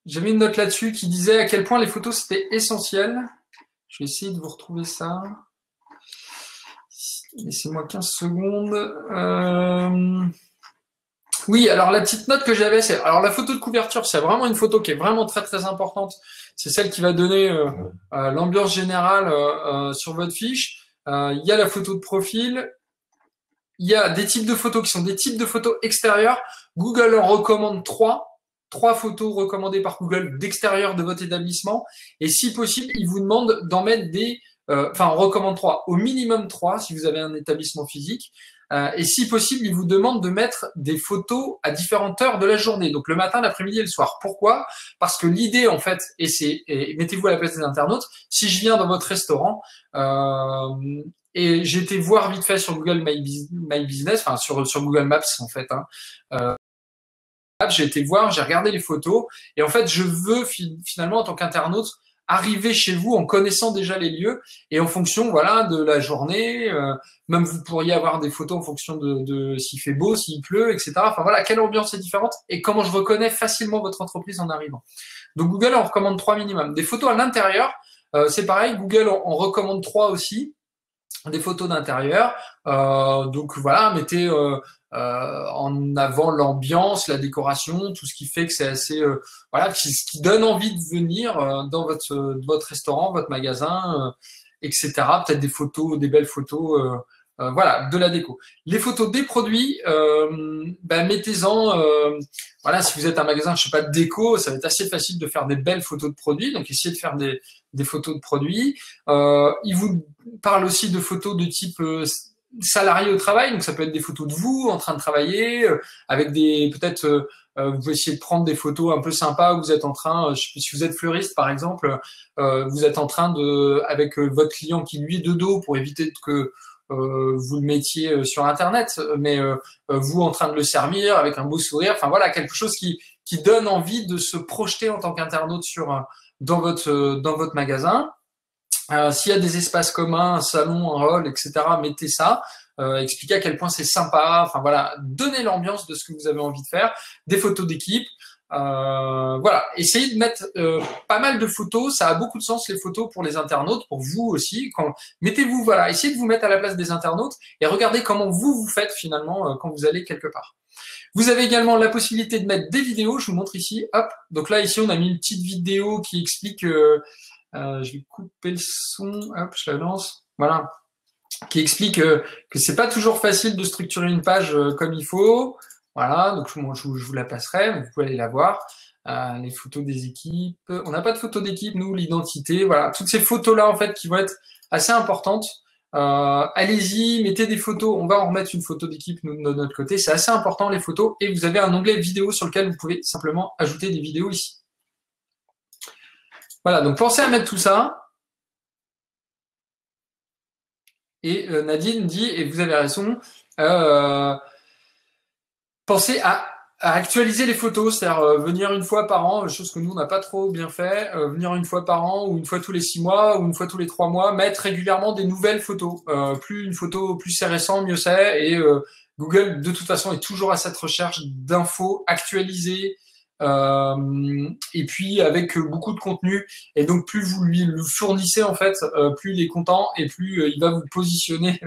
j'avais une note là-dessus qui disait à quel point les photos, c'était essentiel. Je vais essayer de vous retrouver ça. Laissez-moi 15 secondes. Oui, alors la petite note que j'avais, c'est... Alors la photo de couverture, c'est vraiment une photo qui est vraiment très importante. C'est celle qui va donner l'ambiance générale sur votre fiche. Il y a la photo de profil. Il y a des types de photos qui sont des types de photos extérieures. Google en recommande 3 photos recommandées par Google d'extérieur de votre établissement. Et si possible, il vous demande d'en mettre on recommande 3, au minimum 3 si vous avez un établissement physique. Et si possible, il vous demande de mettre des photos à différentes heures de la journée, donc le matin, l'après-midi et le soir. Pourquoi? Parce que l'idée, en fait, et mettez-vous à la place des internautes, si je viens dans votre restaurant, et j'ai été voir vite fait sur Google My Business, enfin sur Google Maps en fait, j'ai été voir, j'ai regardé les photos, et en fait, je veux finalement, en tant qu'internaute, arriver chez vous en connaissant déjà les lieux et en fonction, voilà, de la journée. Même vous pourriez avoir des photos en fonction de s'il fait beau, s'il pleut, etc. Enfin voilà, quelle ambiance est différente et comment je reconnais facilement votre entreprise en arrivant. Donc Google en recommande 3 minimum. Des photos à l'intérieur, c'est pareil. Google en recommande 3 aussi. Des photos d'intérieur. Donc voilà, mettez en avant l'ambiance, la décoration, tout ce qui fait que c'est assez voilà, ce qui donne envie de venir dans votre restaurant, votre magasin, etc. Peut-être des photos, des belles photos. Voilà, de la déco. Les photos des produits, mettez-en. Voilà, si vous êtes un magasin, je sais pas, de déco, ça va être assez facile de faire des belles photos de produits. Donc, essayez de faire des photos de produits. Il vous parle aussi de photos de type salarié au travail. Donc, ça peut être des photos de vous en train de travailler, avec des peut-être. Vous pouvez essayer de prendre des photos un peu sympas où vous êtes en train, je sais pas, si vous êtes fleuriste par exemple, vous êtes en train avec votre client qui lui est de dos pour éviter que vous le mettiez sur Internet, mais vous en train de le servir avec un beau sourire. Enfin voilà, quelque chose qui donne envie de se projeter en tant qu'internaute dans votre magasin. S'il y a des espaces communs, un salon, un hall, etc., mettez ça. Expliquez à quel point c'est sympa. Enfin voilà, donnez l'ambiance de ce que vous avez envie de faire. Des photos d'équipe. Voilà, essayez de mettre pas mal de photos. Ça a beaucoup de sens, les photos, pour les internautes, pour vous aussi. Mettez-vous, voilà, essayez de vous mettre à la place des internautes et regardez comment vous faites finalement quand vous allez quelque part. Vous avez également la possibilité de mettre des vidéos. Je vous montre ici. Hop. Donc là, ici, on a mis une petite vidéo qui explique. Je vais couper le son. Hop, je la lance. Voilà. Qui explique que c'est pas toujours facile de structurer une page comme il faut. Voilà, donc je vous la passerai, vous pouvez aller la voir. Les photos des équipes. On n'a pas de photos d'équipe, nous, l'identité. Voilà, toutes ces photos-là, en fait, qui vont être assez importantes. Allez-y, mettez des photos. On va en remettre une photo d'équipe, nous, de notre côté. C'est assez important, les photos. Et vous avez un onglet vidéo sur lequel vous pouvez simplement ajouter des vidéos ici. Voilà, donc pensez à mettre tout ça. Et Nadine dit, et vous avez raison, pensez à actualiser les photos, c'est-à-dire venir une fois par an, chose que nous on n'a pas trop bien fait, venir une fois par an ou une fois tous les 6 mois ou une fois tous les 3 mois, mettre régulièrement des nouvelles photos. Plus une photo, plus c'est récent, mieux c'est. Et Google de toute façon est toujours à cette recherche d'infos actualisées. Et puis avec beaucoup de contenu, et donc plus vous lui le fournissez en fait, plus il est content et plus il va vous positionner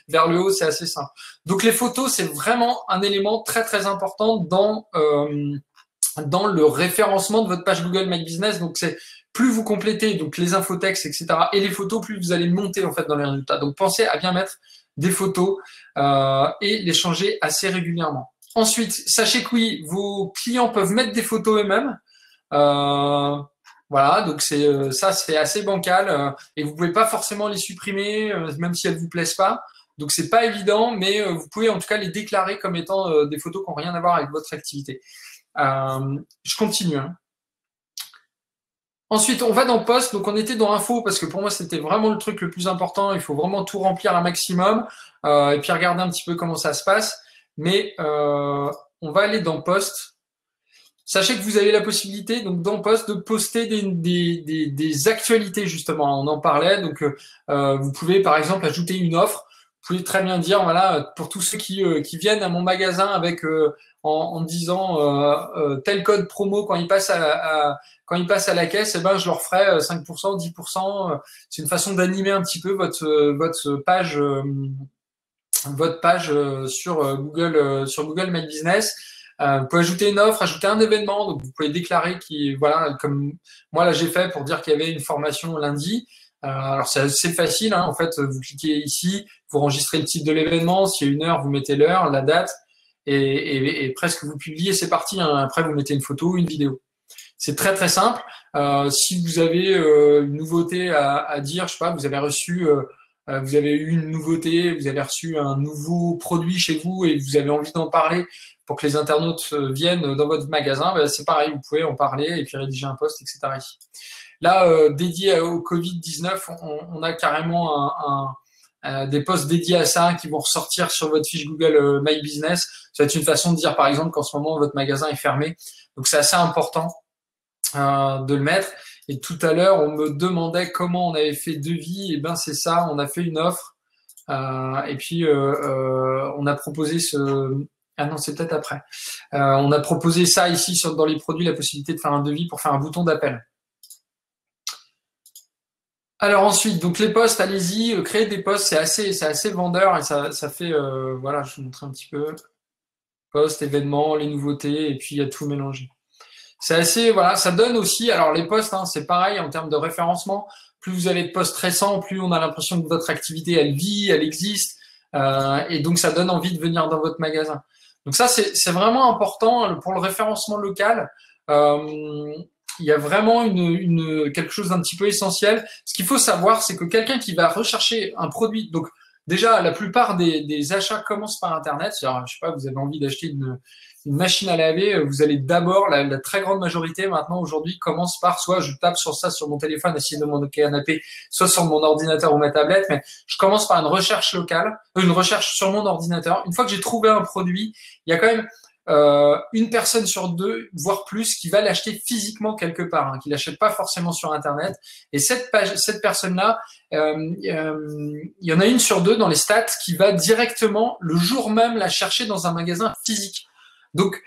vers le haut. C'est assez simple. Donc les photos, c'est vraiment un élément très très important dans le référencement de votre page Google My Business. Donc c'est plus vous complétez donc les infotextes, etc. et les photos, plus vous allez monter en fait dans les résultats. Donc pensez à bien mettre des photos et les changer assez régulièrement. Ensuite, sachez que oui, vos clients peuvent mettre des photos eux-mêmes. Voilà, donc ça se fait assez bancal et vous pouvez pas forcément les supprimer, même si elles vous plaisent pas. Donc c'est pas évident, mais vous pouvez en tout cas les déclarer comme étant des photos qui n'ont rien à voir avec votre activité. Je continue. Hein. Ensuite, on va dans Post. Donc on était dans Info parce que pour moi c'était vraiment le truc le plus important. Il faut vraiment tout remplir un maximum et puis regarder un petit peu comment ça se passe. Mais on va aller dans Post. Sachez que vous avez la possibilité, donc dans Post, de poster des actualités, justement. On en parlait. Donc, vous pouvez, par exemple, ajouter une offre. Vous pouvez très bien dire, voilà, pour tous ceux qui viennent à mon magasin avec en disant tel code promo quand ils passent quand ils passent à la caisse, eh ben, je leur ferai 5%, 10%. C'est une façon d'animer un petit peu votre page sur Google My Business. Vous pouvez ajouter une offre, ajouter un événement, donc vous pouvez déclarer voilà, comme moi là j'ai fait pour dire qu'il y avait une formation lundi. Alors c'est facile, hein, en fait, vous cliquez ici, vous enregistrez le titre de l'événement, s'il y a une heure, vous mettez l'heure, la date, et presque vous publiez, c'est parti. Hein. Après vous mettez une photo, une vidéo. C'est très très simple. Si vous avez une nouveauté à dire, je sais pas, vous avez eu une nouveauté, vous avez reçu un nouveau produit chez vous et vous avez envie d'en parler pour que les internautes viennent dans votre magasin, ben c'est pareil, vous pouvez en parler et puis rédiger un post, etc. Ici. Là, dédié au Covid-19, on a carrément des posts dédiés à ça qui vont ressortir sur votre fiche Google My Business. Ça va être une façon de dire, par exemple, qu'en ce moment, votre magasin est fermé. Donc, c'est assez important de le mettre. Et tout à l'heure, on me demandait comment on avait fait devis. Et ben c'est ça, on a fait une offre. Et puis on a proposé ce. Ah non, c'est peut-être après. On a proposé ça ici dans les produits, la possibilité de faire un devis pour faire un bouton d'appel. Alors ensuite, donc les posts, allez-y, créer des posts, c'est assez vendeur et ça fait, voilà, je vais vous montrer un petit peu. Posts, événements, les nouveautés, et puis il y a tout mélangé. C'est assez, voilà, ça donne aussi, alors les posts, hein, c'est pareil en termes de référencement. Plus vous avez de posts récents, plus on a l'impression que votre activité, elle vit, elle existe, et donc ça donne envie de venir dans votre magasin. Donc ça, c'est vraiment important pour le référencement local. Il y a vraiment quelque chose d'un petit peu essentiel. Ce qu'il faut savoir, c'est que quelqu'un qui va rechercher un produit, donc déjà, la plupart des achats commencent par Internet. C'est-à-dire, je sais pas, vous avez envie d'acheter une machine à laver, vous allez d'abord, la très grande majorité maintenant aujourd'hui commence par soit je tape sur ça sur mon téléphone assis de mon canapé, soit sur mon ordinateur ou ma tablette, mais je commence par une recherche locale, une recherche sur mon ordinateur. Une fois que j'ai trouvé un produit, il y a quand même une personne sur deux, voire plus, qui va l'acheter physiquement quelque part, hein, qui l'achète pas forcément sur Internet. Et cette personne-là, il y en a une sur deux dans les stats qui va directement le jour même la chercher dans un magasin physique. Donc,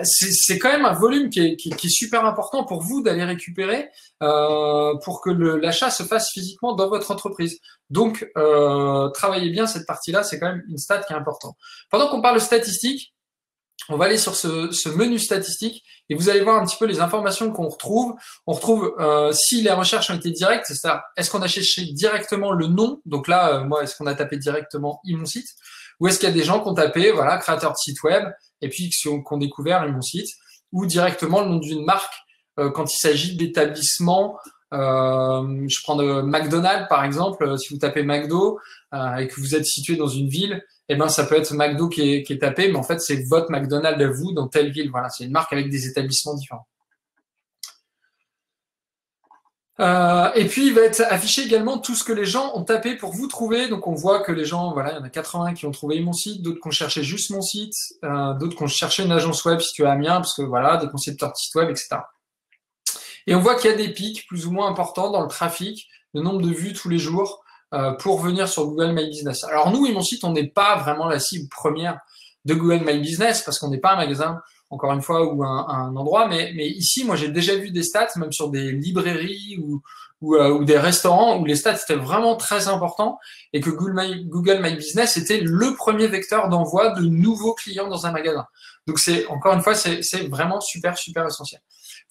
c'est quand même un volume qui est super important pour vous d'aller récupérer pour que l'achat se fasse physiquement dans votre entreprise. Donc, travaillez bien cette partie-là, c'est quand même une stat qui est importante. Pendant qu'on parle de statistiques, on va aller sur ce menu statistique et vous allez voir un petit peu les informations qu'on retrouve. On retrouve si les recherches ont été directes, c'est-à-dire est-ce qu'on a cherché directement le nom, donc là, moi, est-ce qu'on a tapé directement mon site, ou est-ce qu'il y a des gens qui ont tapé, voilà, créateur de site web, et puis qui ont découvert mon site, ou directement le nom d'une marque quand il s'agit d'établissements. Je prends McDonald's par exemple, si vous tapez McDo et que vous êtes situé dans une ville, eh ben ça peut être McDo qui est tapé, mais en fait c'est votre McDonald's à vous dans telle ville. Voilà, c'est une marque avec des établissements différents. Et puis il va être affiché également tout ce que les gens ont tapé pour vous trouver. Donc on voit que les gens, voilà, il y en a 80 qui ont trouvé mon site, d'autres qui ont cherché juste mon site, d'autres qui ont cherché une agence web située à Amiens, parce que voilà, des concepteurs de sites web, etc. Et on voit qu'il y a des pics plus ou moins importants dans le trafic, le nombre de vues tous les jours pour venir sur Google My Business. Alors nous, mon site, on n'est pas vraiment la cible première de Google My Business parce qu'on n'est pas un magasin, encore une fois, ou un endroit. Mais ici, moi, j'ai déjà vu des stats, même sur des librairies ou des restaurants, où les stats étaient vraiment très importants et que Google My Business était le premier vecteur d'envoi de nouveaux clients dans un magasin. Donc, encore une fois, c'est vraiment super, super essentiel.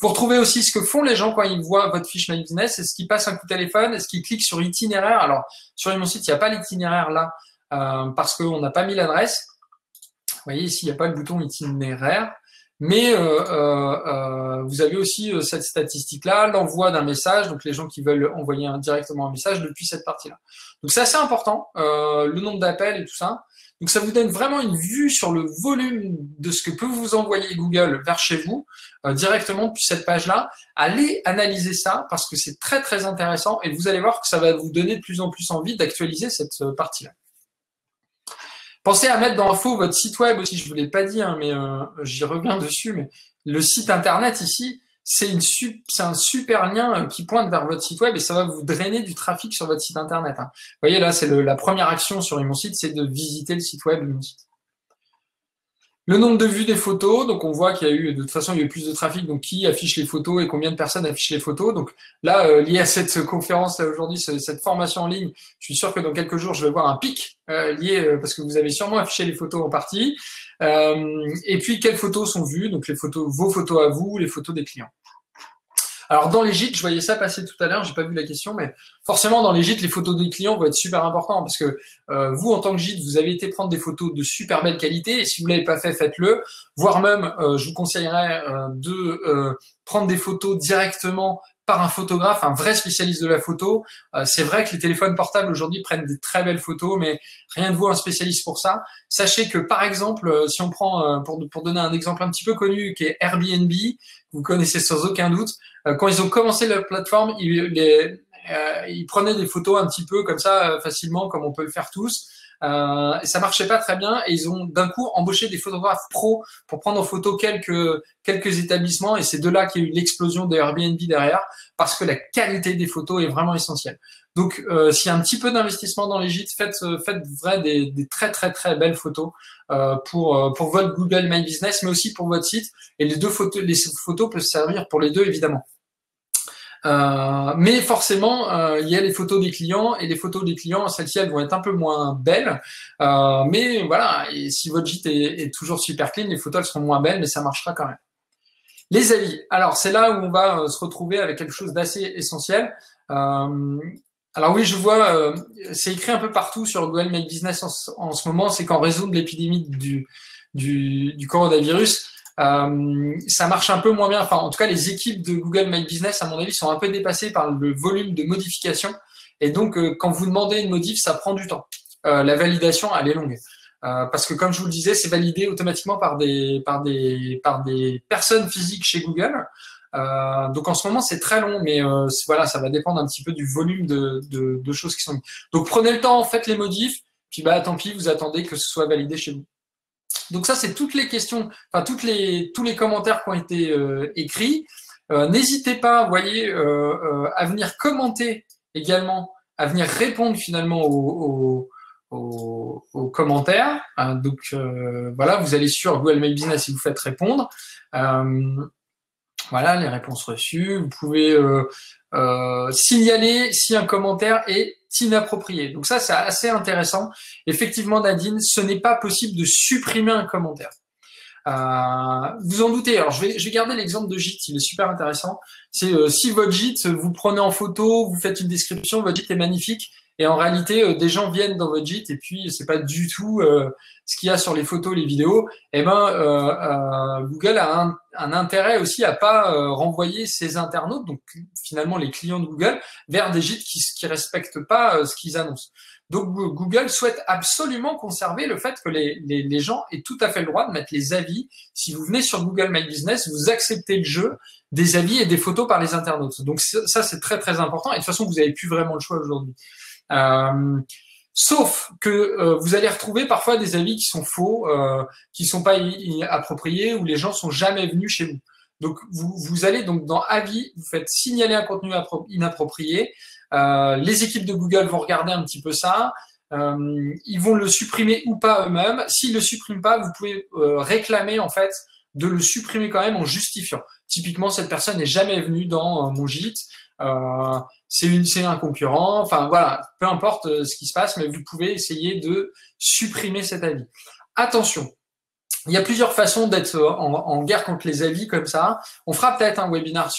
Vous retrouvez aussi ce que font les gens quand ils voient votre fiche My Business. Est-ce qu'ils passent un coup de téléphone? Est-ce qu'ils cliquent sur l'itinéraire? Alors, sur mon site, il n'y a pas l'itinéraire là parce qu'on n'a pas mis l'adresse. Vous voyez ici, il n'y a pas le bouton itinéraire. Mais vous avez aussi cette statistique-là, l'envoi d'un message, donc les gens qui veulent envoyer directement un message depuis cette partie-là. Donc c'est assez important, le nombre d'appels et tout ça. Donc ça vous donne vraiment une vue sur le volume de ce que peut vous envoyer Google vers chez vous directement depuis cette page-là. Allez analyser ça parce que c'est très très intéressant et vous allez voir que ça va vous donner de plus en plus envie d'actualiser cette partie-là. Pensez à mettre dans info votre site web aussi, je ne vous l'ai pas dit, hein, mais j'y reviens dessus, mais le site internet ici, c'est un super lien qui pointe vers votre site web et ça va vous drainer du trafic sur votre site internet. Hein. Vous voyez là, c'est la première action sur mon site, c'est de visiter le site web de mon site. Le nombre de vues des photos, donc on voit qu'il y a eu, de toute façon, il y a eu plus de trafic, donc qui affiche les photos et combien de personnes affichent les photos. Donc là, lié à cette conférence là aujourd'hui, cette formation en ligne, je suis sûr que dans quelques jours, je vais voir un pic lié, parce que vous avez sûrement affiché les photos en partie. Et puis, quelles photos sont vues, donc les photos, vos photos à vous, les photos des clients. Alors dans les gîtes, je voyais ça passer tout à l'heure, j'ai pas vu la question, mais forcément dans les gîtes, les photos des clients vont être super importantes parce que vous en tant que gîte, vous avez été prendre des photos de super belle qualité et si vous l'avez pas fait, faites-le. Voire même, je vous conseillerais de prendre des photos directement par un photographe, un vrai spécialiste de la photo. C'est vrai que les téléphones portables aujourd'hui prennent des très belles photos, mais rien de vaut un spécialiste pour ça. Sachez que par exemple, si on prend, pour donner un exemple un petit peu connu, qui est Airbnb, vous connaissez sans aucun doute, quand ils ont commencé la plateforme, ils prenaient des photos un petit peu comme ça, facilement, comme on peut le faire tous. et ça marchait pas très bien. Et ils ont d'un coup embauché des photographes pros pour prendre en photo quelques établissements. Et c'est de là qu'il y a eu l'explosion de Airbnb derrière, parce que la qualité des photos est vraiment essentielle. Donc, s'il y a un petit peu d'investissement dans les gîtes, faites vrai des très très très belles photos pour votre Google My Business, mais aussi pour votre site. Et les photos peuvent servir pour les deux, évidemment. Mais forcément, il y a les photos des clients, et les photos des clients, celles-ci, elles vont être un peu moins belles. Mais voilà, et si votre gîte est toujours super clean, les photos, elles seront moins belles, mais ça marchera quand même. Les avis. Alors, c'est là où on va se retrouver avec quelque chose d'assez essentiel. Alors oui, je vois, c'est écrit un peu partout sur Google My Business en ce moment, c'est qu'en raison de l'épidémie du coronavirus, ça marche un peu moins bien. Enfin, en tout cas, les équipes de Google My Business, à mon avis, sont un peu dépassées par le volume de modifications. Et donc, quand vous demandez une modif, ça prend du temps. La validation, elle est longue. Parce que, comme je vous le disais, c'est validé automatiquement par des personnes physiques chez Google. Donc en ce moment c'est très long, mais voilà, ça va dépendre un petit peu du volume de choses qui sont mises. Donc prenez le temps, faites les modifs, puis bah tant pis, vous attendez que ce soit validé chez vous. Donc ça c'est toutes les questions, enfin tous les commentaires qui ont été écrits. N'hésitez pas, vous voyez, à venir commenter également, à venir répondre finalement aux commentaires. Donc voilà, vous allez sur Google My Business et vous faites répondre. Voilà, les réponses reçues. Vous pouvez signaler si un commentaire est inapproprié. Donc ça, c'est assez intéressant. Effectivement, Nadine, ce n'est pas possible de supprimer un commentaire. Vous en doutez. Alors, je vais garder l'exemple de gîte. Il est super intéressant. C'est si votre gîte, vous prenez en photo, vous faites une description, votre gîte est magnifique. Et en réalité, des gens viennent dans votre gîte et puis c'est pas du tout ce qu'il y a sur les photos, les vidéos. Eh ben, Google a un intérêt aussi à pas renvoyer ses internautes, donc finalement les clients de Google, vers des gîtes qui respectent pas ce qu'ils annoncent. Donc Google souhaite absolument conserver le fait que les gens aient tout à fait le droit de mettre les avis. Si vous venez sur Google My Business, vous acceptez le jeu des avis et des photos par les internautes. Donc ça, c'est très très important. Et de toute façon, vous n'avez plus vraiment le choix aujourd'hui. Sauf que vous allez retrouver parfois des avis qui sont faux, qui sont pas appropriés, ou les gens sont jamais venus chez vous. Donc vous allez donc dans avis, vous faites signaler un contenu inapproprié. Les équipes de Google vont regarder un petit peu ça. Ils vont le supprimer ou pas eux-mêmes. S'ils le suppriment pas, vous pouvez réclamer en fait de le supprimer quand même en justifiant. Typiquement, cette personne n'est jamais venue dans mon gîte. C'est un concurrent, enfin voilà, peu importe ce qui se passe, mais vous pouvez essayer de supprimer cet avis. Attention, il y a plusieurs façons d'être en guerre contre les avis comme ça. On fera peut-être un webinaire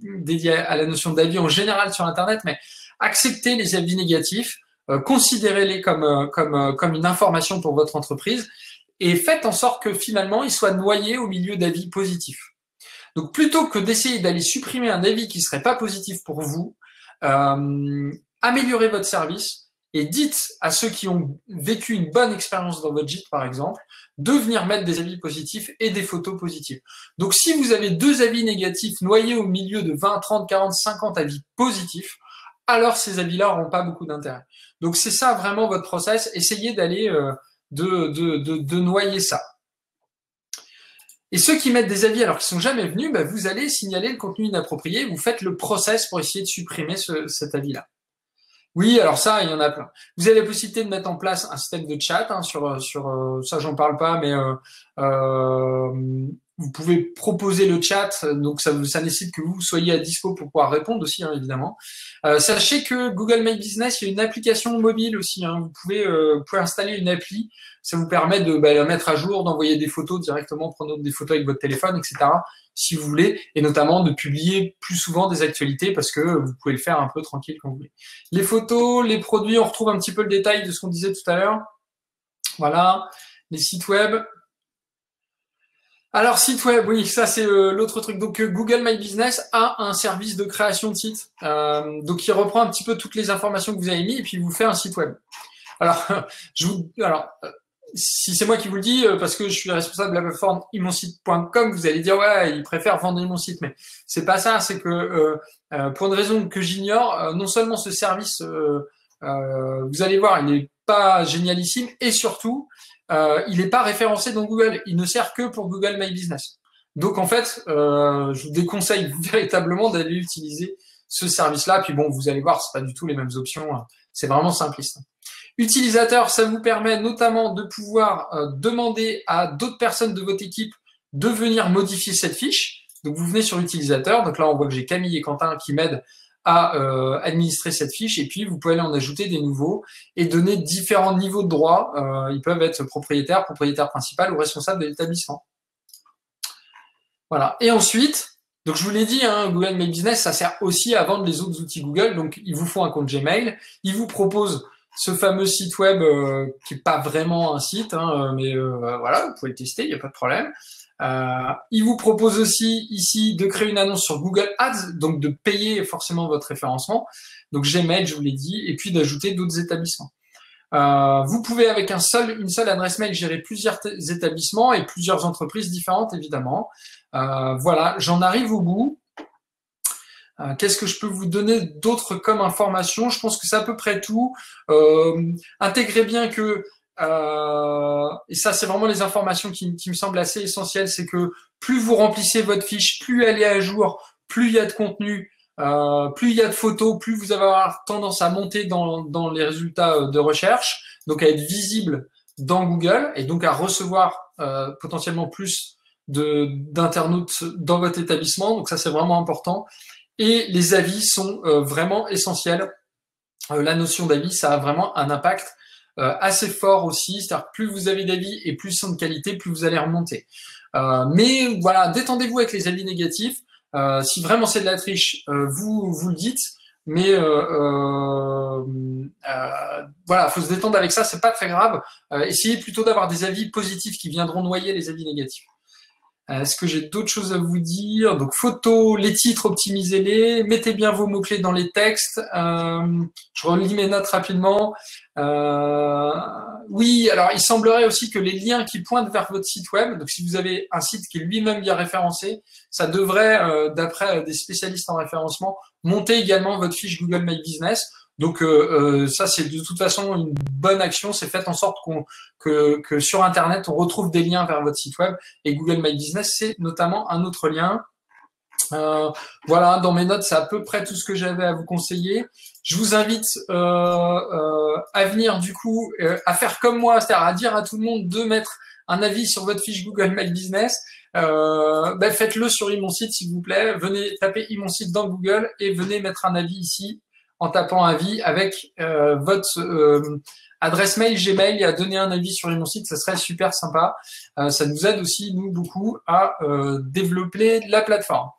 dédié à la notion d'avis en général sur Internet, mais acceptez les avis négatifs, considérez-les comme une information pour votre entreprise et faites en sorte que finalement ils soient noyés au milieu d'avis positifs. Donc, plutôt que d'essayer d'aller supprimer un avis qui serait pas positif pour vous, améliorez votre service et dites à ceux qui ont vécu une bonne expérience dans votre gîte, par exemple, de venir mettre des avis positifs et des photos positives. Donc, si vous avez 2 avis négatifs noyés au milieu de 20, 30, 40, 50 avis positifs, alors ces avis-là n'auront pas beaucoup d'intérêt. Donc, c'est ça vraiment votre process. Essayez d'aller de noyer ça. Et ceux qui mettent des avis alors qu'ils sont jamais venus, bah, vous allez signaler le contenu inapproprié, vous faites le process pour essayer de supprimer cet avis-là. Oui, alors ça, il y en a plein. Vous avez la possibilité de mettre en place un système de chat, hein, sur ça, j'en parle pas, mais vous pouvez proposer le chat, donc ça nécessite que vous soyez à dispo pour pouvoir répondre aussi, hein, évidemment. Sachez que Google My Business, il y a une application mobile aussi, hein. Vous pouvez installer une appli, ça vous permet de la mettre à jour, d'envoyer des photos directement, prendre des photos avec votre téléphone, etc., si vous voulez, et notamment de publier plus souvent des actualités parce que vous pouvez le faire un peu tranquille quand vous voulez. Les photos, les produits, on retrouve un petit peu le détail de ce qu'on disait tout à l'heure. Voilà, les sites web. Alors, site web, oui, ça c'est l'autre truc. Donc, Google My Business a un service de création de site. Donc, il reprend un petit peu toutes les informations que vous avez mis et puis il vous fait un site web. Alors, si c'est moi qui vous le dis, parce que je suis responsable de la plateforme imonsite.com, vous allez dire ouais, il préfère vendre mon site, mais c'est pas ça. C'est que pour une raison que j'ignore, non seulement ce service, vous allez voir, il est pas génialissime et surtout, il n'est pas référencé dans Google. Il ne sert que pour Google My Business. Donc en fait, je vous déconseille véritablement d'aller utiliser ce service-là. Puis bon, vous allez voir, c'est pas du tout les mêmes options. C'est vraiment simpliste. Utilisateur, ça vous permet notamment de pouvoir demander à d'autres personnes de votre équipe de venir modifier cette fiche. Donc vous venez sur utilisateur. Donc là, on voit que j'ai Camille et Quentin qui m'aident à administrer cette fiche, et puis vous pouvez aller en ajouter des nouveaux et donner différents niveaux de droit. Ils peuvent être propriétaire principal ou responsable de l'établissement. Voilà. Et ensuite, donc je vous l'ai dit, hein, Google My Business, ça sert aussi à vendre les autres outils Google. Donc il vous faut un compte Gmail, il vous propose ce fameux site web qui est pas vraiment un site, hein, mais voilà, vous pouvez le tester, il n'y a pas de problème. Il vous propose aussi ici de créer une annonce sur Google Ads, donc de payer forcément votre référencement. Donc Gmail, je vous l'ai dit, et puis d'ajouter d'autres établissements. Vous pouvez avec une seule adresse mail gérer plusieurs établissements et plusieurs entreprises différentes, évidemment. Voilà, j'en arrive au bout. Qu'est-ce que je peux vous donner d'autre comme information? Je pense que c'est à peu près tout. Intégrez bien que et ça, c'est vraiment les informations qui me semblent assez essentielles, c'est que plus vous remplissez votre fiche, plus elle est à jour, plus il y a de contenu, plus il y a de photos, plus vous allez avoir tendance à monter dans les résultats de recherche, donc à être visible dans Google et donc à recevoir potentiellement plus d'internautes dans votre établissement. Donc ça, c'est vraiment important. Et les avis sont vraiment essentiels. La notion d'avis, ça a vraiment un impact assez fort aussi, c'est-à-dire que plus vous avez d'avis et plus ils sont de qualité, plus vous allez remonter. Mais voilà, détendez-vous avec les avis négatifs. Si vraiment c'est de la triche, vous le dites. Mais voilà, faut se détendre avec ça, c'est pas très grave. Essayez plutôt d'avoir des avis positifs qui viendront noyer les avis négatifs. Est-ce que j'ai d'autres choses à vous dire? Donc, photos, les titres, optimisez-les. Mettez bien vos mots-clés dans les textes. Je relis mes notes rapidement. Oui, alors il semblerait aussi que les liens qui pointent vers votre site web, donc si vous avez un site qui est lui-même bien référencé, ça devrait, d'après des spécialistes en référencement, monter également votre fiche Google My Business. Donc ça, c'est de toute façon une bonne action. C'est fait en sorte que sur Internet, on retrouve des liens vers votre site web. Et Google My Business, c'est notamment un autre lien. Voilà, dans mes notes, c'est à peu près tout ce que j'avais à vous conseiller. Je vous invite à venir du coup à faire comme moi, c'est-à-dire à dire à tout le monde de mettre un avis sur votre fiche Google My Business. Faites-le sur mon site, s'il vous plaît. Venez taper mon site dans Google et venez mettre un avis ici en tapant avis avec votre adresse mail Gmail et à donner un avis sur mon site, ça serait super sympa. Ça nous aide aussi, nous, beaucoup à développer la plateforme.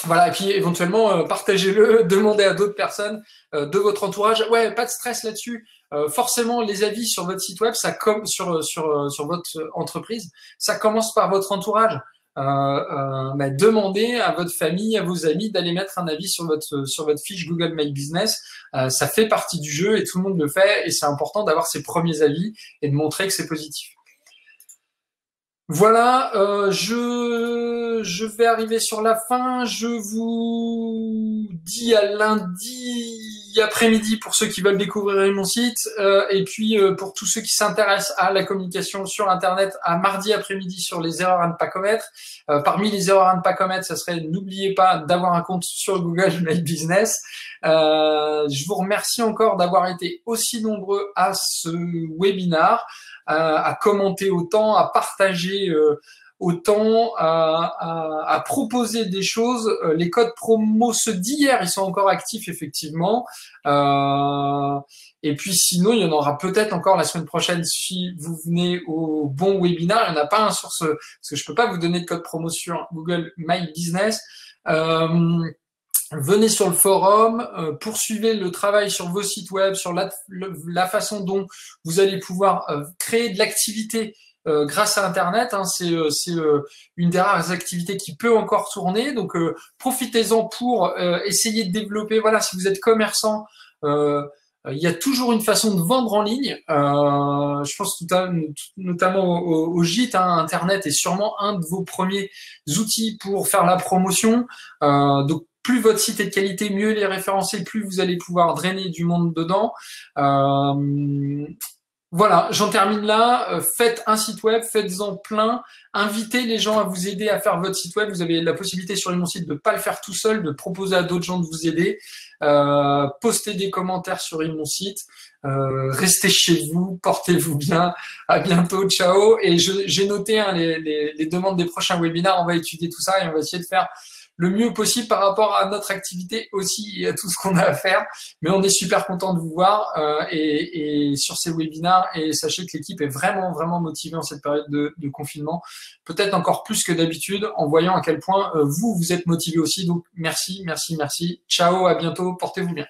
Voilà, et puis éventuellement, partagez-le, demandez à d'autres personnes de votre entourage. Ouais, pas de stress là-dessus. Forcément, les avis sur votre site web, ça comme sur votre entreprise, ça commence par votre entourage. Demandez à votre famille, à vos amis d'aller mettre un avis sur votre fiche Google My Business. Ça fait partie du jeu et tout le monde le fait et c'est important d'avoir ses premiers avis et de montrer que c'est positif. Voilà, je vais arriver sur la fin. Je vous dis à lundi après-midi pour ceux qui veulent découvrir mon site et puis pour tous ceux qui s'intéressent à la communication sur Internet, à mardi après-midi sur les erreurs à ne pas commettre. Parmi les erreurs à ne pas commettre, ça serait n'oubliez pas d'avoir un compte sur Google My Business. Je vous remercie encore d'avoir été aussi nombreux à ce webinar. À commenter autant, à partager autant, à proposer des choses. Les codes promo ceux d'hier, ils sont encore actifs effectivement. Et puis sinon, il y en aura peut-être encore la semaine prochaine si vous venez au bon webinaire. Il n'y en a pas un sur parce que je peux pas vous donner de code promo sur Google My Business. Venez sur le forum, poursuivez le travail sur vos sites web, sur la façon dont vous allez pouvoir créer de l'activité grâce à Internet. Hein. C'est une des rares activités qui peut encore tourner. Donc, profitez-en pour essayer de développer. Voilà, si vous êtes commerçant, il y a toujours une façon de vendre en ligne. Je pense notamment au gîte. Hein. Internet est sûrement un de vos premiers outils pour faire la promotion. Donc, plus votre site est de qualité, mieux il est référencé, plus vous allez pouvoir drainer du monde dedans. Voilà, j'en termine là. Faites un site web, faites-en plein. Invitez les gens à vous aider à faire votre site web. Vous avez la possibilité sur mon site de ne pas le faire tout seul, de proposer à d'autres gens de vous aider. Postez des commentaires sur mon site. Restez chez vous, portez-vous bien. À bientôt, ciao. Et j'ai noté les demandes des prochains webinaires. On va étudier tout ça et on va essayer de faire le mieux possible par rapport à notre activité aussi et à tout ce qu'on a à faire. Mais on est super content de vous voir et sur ces webinaires. Et sachez que l'équipe est vraiment, vraiment motivée en cette période de confinement. Peut-être encore plus que d'habitude en voyant à quel point vous êtes motivés aussi. Donc, merci, merci, merci. Ciao, à bientôt. Portez-vous bien.